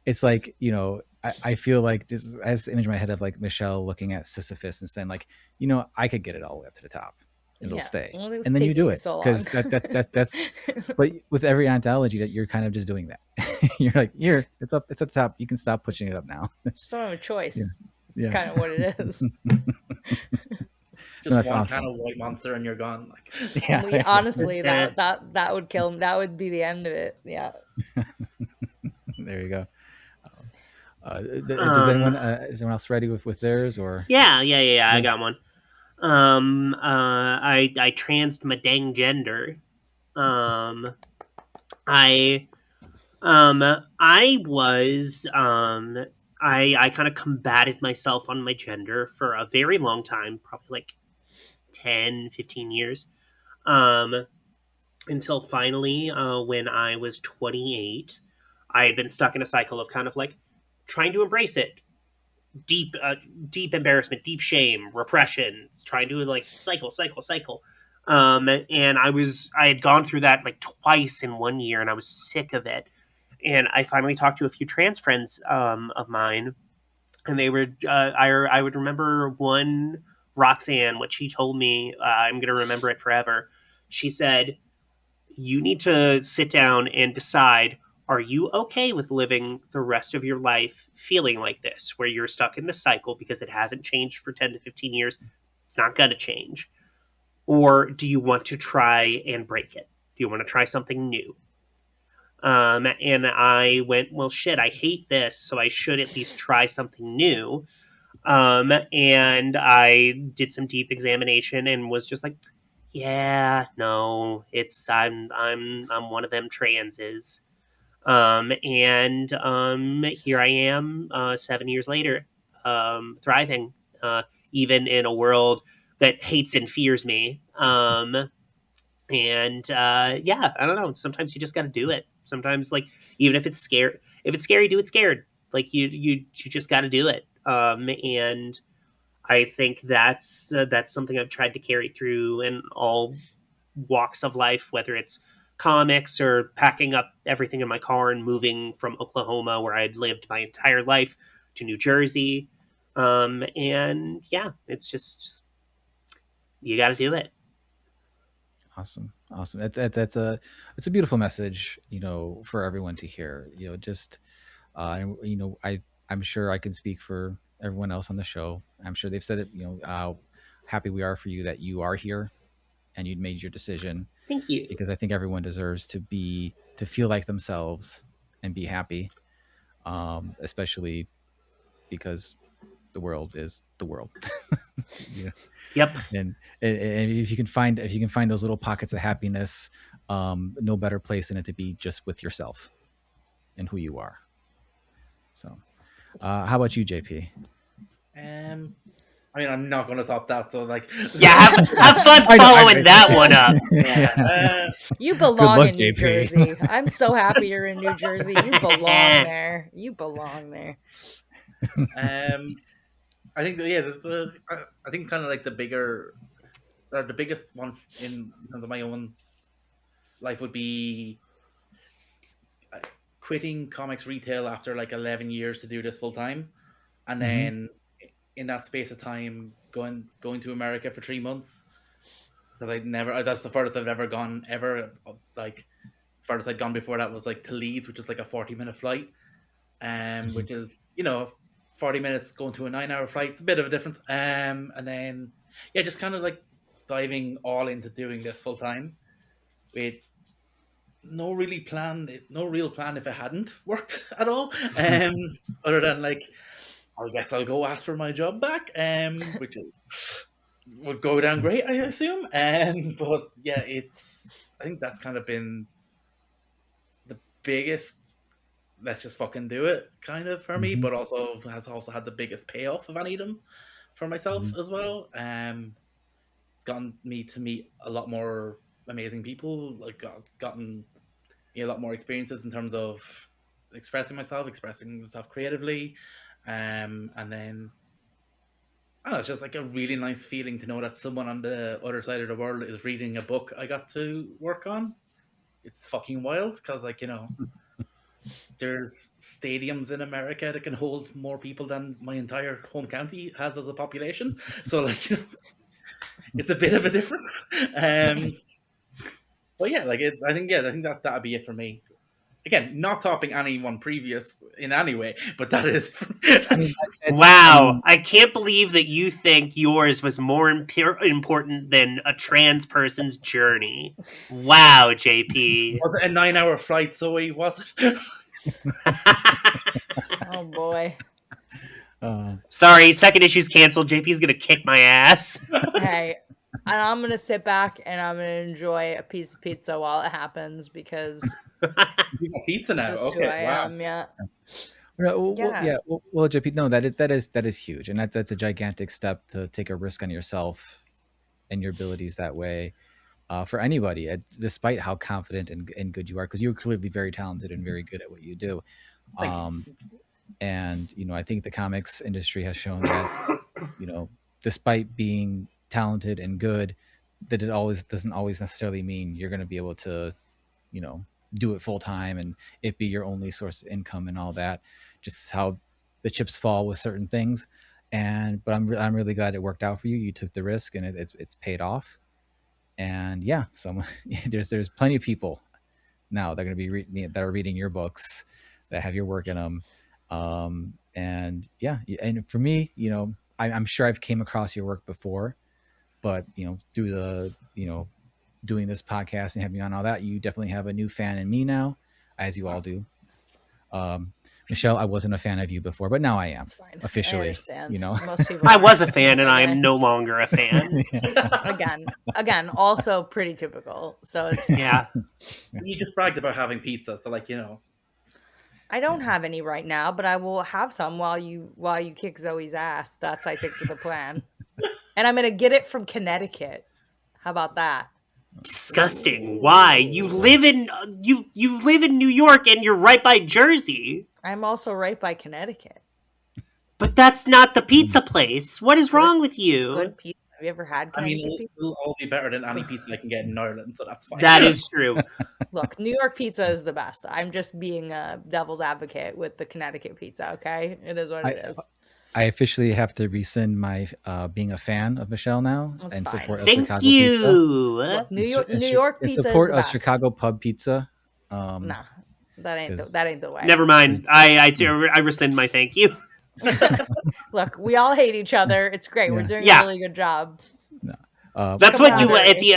Speaker 2: it's like, I feel like just I have this image in my head of like Michele looking at Sisyphus and saying like, I could get it all the way up to the top. It'll stay.
Speaker 5: Well, it was
Speaker 2: And then you
Speaker 5: taking
Speaker 2: do
Speaker 5: you
Speaker 2: it.
Speaker 5: so long.
Speaker 2: Because that's but with every anthology that you're kind of just doing that. You're like, here, it's up, it's at the top. You can stop pushing it up now.
Speaker 5: Just don't have a choice. It's
Speaker 2: Yeah.
Speaker 5: kind of what it is.
Speaker 3: Just
Speaker 2: that's
Speaker 3: one
Speaker 2: awesome.
Speaker 3: kind of white monster and you're gone. Like,
Speaker 2: Yeah.
Speaker 5: Honestly, that would kill him. That would be the end of it. Yeah.
Speaker 2: There you go. Does anyone is anyone else ready with theirs or?
Speaker 4: Yeah. I got one. I transed my dang gender. I was I kind of combated myself on my gender for a very long time, probably like 10, 15 years. Until finally, when I was 28, I had been stuck in a cycle of kind of like trying to embrace it. Deep embarrassment, deep shame, repression, trying to like cycle. And I had gone through that like twice in 1 year, and I was sick of it. And I finally talked to a few trans friends of mine, and they were I would remember one, Roxanne, what she told me. I'm gonna remember it forever. She said, "You need to sit down and decide, are you okay with living the rest of your life feeling like this, where you're stuck in the cycle because it hasn't changed for 10 to 15 years? It's not going to change. Or do you want to try and break it? Do you want to try something new?" And I went, well, shit, I hate this, so I should at least try something new. And I did some deep examination and was just like, yeah, no, I'm one of them transes. And here I am, 7 years later, thriving, even in a world that hates and fears me. Yeah, I don't know. Sometimes you just got to do it. Sometimes, like, even if it's scary, do it scared. Like you just got to do it. And I think that's something I've tried to carry through in all walks of life, whether it's comics or packing up everything in my car and moving from Oklahoma, where I'd lived my entire life, to New Jersey. And yeah, it's just you got to do it.
Speaker 2: Awesome. That's a beautiful message, for everyone to hear. Just I'm sure I can speak for everyone else on the show. I'm sure they've said it. How happy we are for you that you are here and you'd made your decision.
Speaker 4: Thank you.
Speaker 2: Because I think everyone deserves to feel like themselves and be happy, especially because the world is the world.
Speaker 4: Yep.
Speaker 2: And if you can find those little pockets of happiness, no better place than it to be just with yourself and who you are. So, how about you, JP?
Speaker 3: I mean, I'm not going to top that. So, like,
Speaker 4: yeah, have fun following that one up.
Speaker 3: Yeah.
Speaker 5: You belong
Speaker 2: luck,
Speaker 5: in New
Speaker 2: JP.
Speaker 5: Jersey. I'm so happy you're in New Jersey. You belong there.
Speaker 3: I think I think kind of like the biggest one in terms of my own life would be quitting comics retail after like 11 years to do this full time, and then in that space of time going to America for 3 months, because that's the furthest I've ever gone ever. Like, furthest I'd gone before that was like to Leeds, which is like a 40-minute flight, which is 40 minutes going to a 9-hour flight. It's a bit of a difference. And then just kind of like diving all into doing this full time with no real plan if it hadn't worked at all. Other than like, I guess I'll go ask for my job back, which would go down great, I assume. But yeah, I think that's kind of been the biggest let's just fucking do it kind of for me, but also has had the biggest payoff of any of them for myself as well. It's gotten me to meet a lot more amazing people. Like, it's gotten me a lot more experiences in terms of expressing myself creatively. And then I don't know, it's just like a really nice feeling to know that someone on the other side of the world is reading a book I got to work on. It's fucking wild because, like, there's stadiums in America that can hold more people than my entire home county has as a population. So like, it's a bit of a difference. But yeah, like I think that that'd be it for me. Again, not topping anyone previous in any way, but that is.
Speaker 4: Wow, I can't believe that you think yours was more important than a trans person's journey. Wow, JP.
Speaker 3: Was it a 9-hour flight, Zoe? Was it?
Speaker 5: Oh boy.
Speaker 4: Sorry, second issue's canceled. JP's gonna kick my ass.
Speaker 5: Hey, and I'm gonna sit back and I'm gonna enjoy a piece of pizza while it happens because
Speaker 3: You got pizza now.
Speaker 5: it's just
Speaker 3: Okay,
Speaker 5: who I
Speaker 3: wow.
Speaker 5: am. Yeah.
Speaker 2: Well, JP, no, that is huge, and that's a gigantic step to take a risk on yourself and your abilities that way. For anybody, despite how confident and good you are, because you're clearly very talented and very good at what you do. And I think the comics industry has shown that despite being talented and good, that it doesn't always necessarily mean you're going to be able to do it full time and it be your only source of income and all that. Just how the chips fall with certain things. But I'm really glad it worked out for you. You took the risk and it's paid off. And yeah, there's plenty of people now that are going to be that are reading your books that have your work in them. And yeah, and for me, I'm sure I've came across your work before, but through the doing this podcast and having you on all that, you definitely have a new fan in me now, as you all do. Michele, I wasn't a fan of you before, but now I am.
Speaker 5: It's fine.
Speaker 2: Officially.
Speaker 5: I understand.
Speaker 2: Most
Speaker 5: people
Speaker 4: I was a fan and I am no longer a fan.
Speaker 5: Again, also pretty typical. So it's
Speaker 4: Yeah.
Speaker 3: You just bragged about having pizza, so
Speaker 5: I don't have any right now, but I will have some while you kick Zoe's ass. That's I think the plan. And I'm gonna get it from Connecticut. How about that?
Speaker 4: Disgusting. Why? You live in you live in New York and you're right by Jersey.
Speaker 5: I'm also right by Connecticut.
Speaker 4: But that's not the pizza place. What is wrong with
Speaker 5: It's
Speaker 4: you?
Speaker 5: good pizza. Have you ever had Connecticut pizza?
Speaker 3: it'll all be better than any pizza I can get in Ireland, so that's fine.
Speaker 4: That is true.
Speaker 5: Look, New York pizza is the best. I'm just being a devil's advocate with the Connecticut pizza, okay? It is what it is.
Speaker 2: I officially have to rescind my being a fan of Michele now.
Speaker 5: That's
Speaker 2: and
Speaker 5: fine.
Speaker 2: support of
Speaker 4: Thank
Speaker 2: Chicago
Speaker 4: you.
Speaker 2: Pizza.
Speaker 5: Look, New York
Speaker 2: In
Speaker 5: pizza
Speaker 2: support
Speaker 5: is the
Speaker 2: of
Speaker 5: best.
Speaker 2: Chicago pub pizza.
Speaker 5: Nah, that ain't the way.
Speaker 4: Never mind. I rescind my thank you.
Speaker 5: Look, we all hate each other. It's great. We're doing
Speaker 4: Yeah.
Speaker 5: a really good job.
Speaker 4: That's what you at
Speaker 5: camaraderie.
Speaker 4: the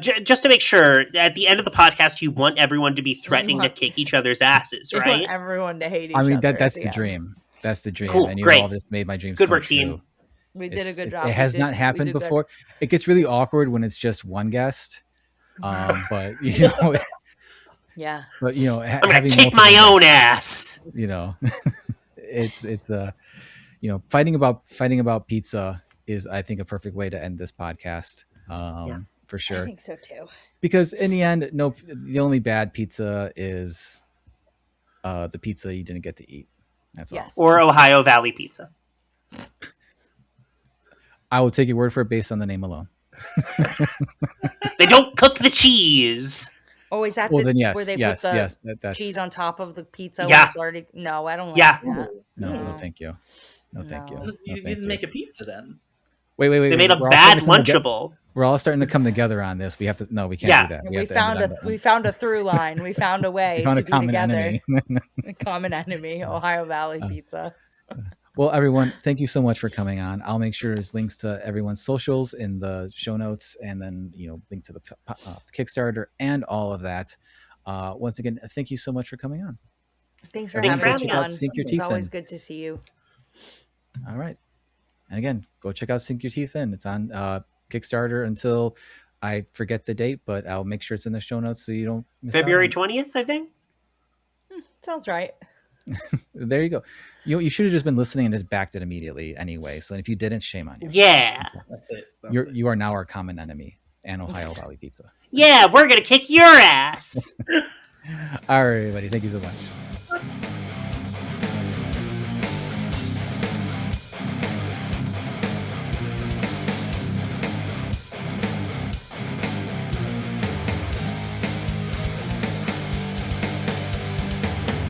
Speaker 4: end. Just to make sure, at the end of the podcast, you want everyone to be threatening to kick each other's asses,
Speaker 5: We
Speaker 4: right?
Speaker 5: want everyone to hate each other.
Speaker 2: that's
Speaker 5: at
Speaker 2: the
Speaker 5: end.
Speaker 2: dream. That's the dream.
Speaker 4: Cool,
Speaker 2: And you
Speaker 4: great.
Speaker 2: all just made my dreams
Speaker 4: Good
Speaker 2: come
Speaker 4: work, team.
Speaker 2: true.
Speaker 5: We did a good job.
Speaker 2: It has
Speaker 5: We
Speaker 2: not happened
Speaker 5: did good.
Speaker 2: before. It gets really awkward when it's just one guest. But
Speaker 5: Yeah.
Speaker 2: but
Speaker 4: I'm gonna
Speaker 2: having
Speaker 4: kick my
Speaker 2: multiple
Speaker 4: own ass.
Speaker 2: it's fighting about pizza is, I think, a perfect way to end this podcast. For sure.
Speaker 5: I think so too.
Speaker 2: Because in the end, the only bad pizza is the pizza you didn't get to eat. That's
Speaker 5: Yes.
Speaker 4: Or Ohio Valley Pizza.
Speaker 2: all. I will take your word for it based on the name alone.
Speaker 4: They don't cook the cheese.
Speaker 5: Oh, is that
Speaker 2: Well, then yes,
Speaker 5: where they
Speaker 2: yes,
Speaker 5: put the
Speaker 2: yes. That's
Speaker 5: cheese on top of the pizza?
Speaker 4: Yeah.
Speaker 5: When it's already... No, I don't like
Speaker 4: Yeah.
Speaker 5: that.
Speaker 2: no, thank you. No, thank you.
Speaker 5: No.
Speaker 2: No,
Speaker 3: You
Speaker 2: thank
Speaker 3: didn't
Speaker 2: you.
Speaker 3: make a pizza then.
Speaker 2: Wait.
Speaker 4: They made a
Speaker 2: We're all
Speaker 4: bad
Speaker 2: starting to come
Speaker 4: Lunchable.
Speaker 2: We're all starting to come together on this. We have to. No, we can't
Speaker 4: Yeah.
Speaker 2: do that.
Speaker 5: We
Speaker 2: have to
Speaker 5: found
Speaker 2: end it
Speaker 5: we found a through line. We found a way
Speaker 2: we found
Speaker 5: to
Speaker 2: a
Speaker 5: be
Speaker 2: common
Speaker 5: together.
Speaker 2: enemy.
Speaker 5: A common enemy, Ohio Valley Pizza.
Speaker 2: Well, everyone, thank you so much for coming on. I'll make sure there's links to everyone's socials in the show notes, and then link to the Kickstarter and all of that. Once again, thank you so much for coming on.
Speaker 5: Thanks for
Speaker 4: Thank you
Speaker 5: having
Speaker 4: for
Speaker 5: me
Speaker 4: having
Speaker 5: on.
Speaker 4: us.
Speaker 2: Sink your
Speaker 5: It's
Speaker 2: teeth
Speaker 5: always
Speaker 2: in.
Speaker 5: good to see you.
Speaker 2: All right. And again, go check out Sink Your Teeth In. It's on Kickstarter until I forget the date, but I'll make sure it's in the show notes so you don't miss out
Speaker 4: February
Speaker 2: on
Speaker 4: 20th, I think.
Speaker 5: Sounds right.
Speaker 2: it. There you go. You should have just been listening and just backed it immediately anyway. So if you didn't, shame on you.
Speaker 4: Yeah.
Speaker 3: That's it.
Speaker 2: You are now our common enemy and Ohio Valley Pizza.
Speaker 4: Yeah, we're gonna kick your ass.
Speaker 2: All right, everybody. Thank you so much.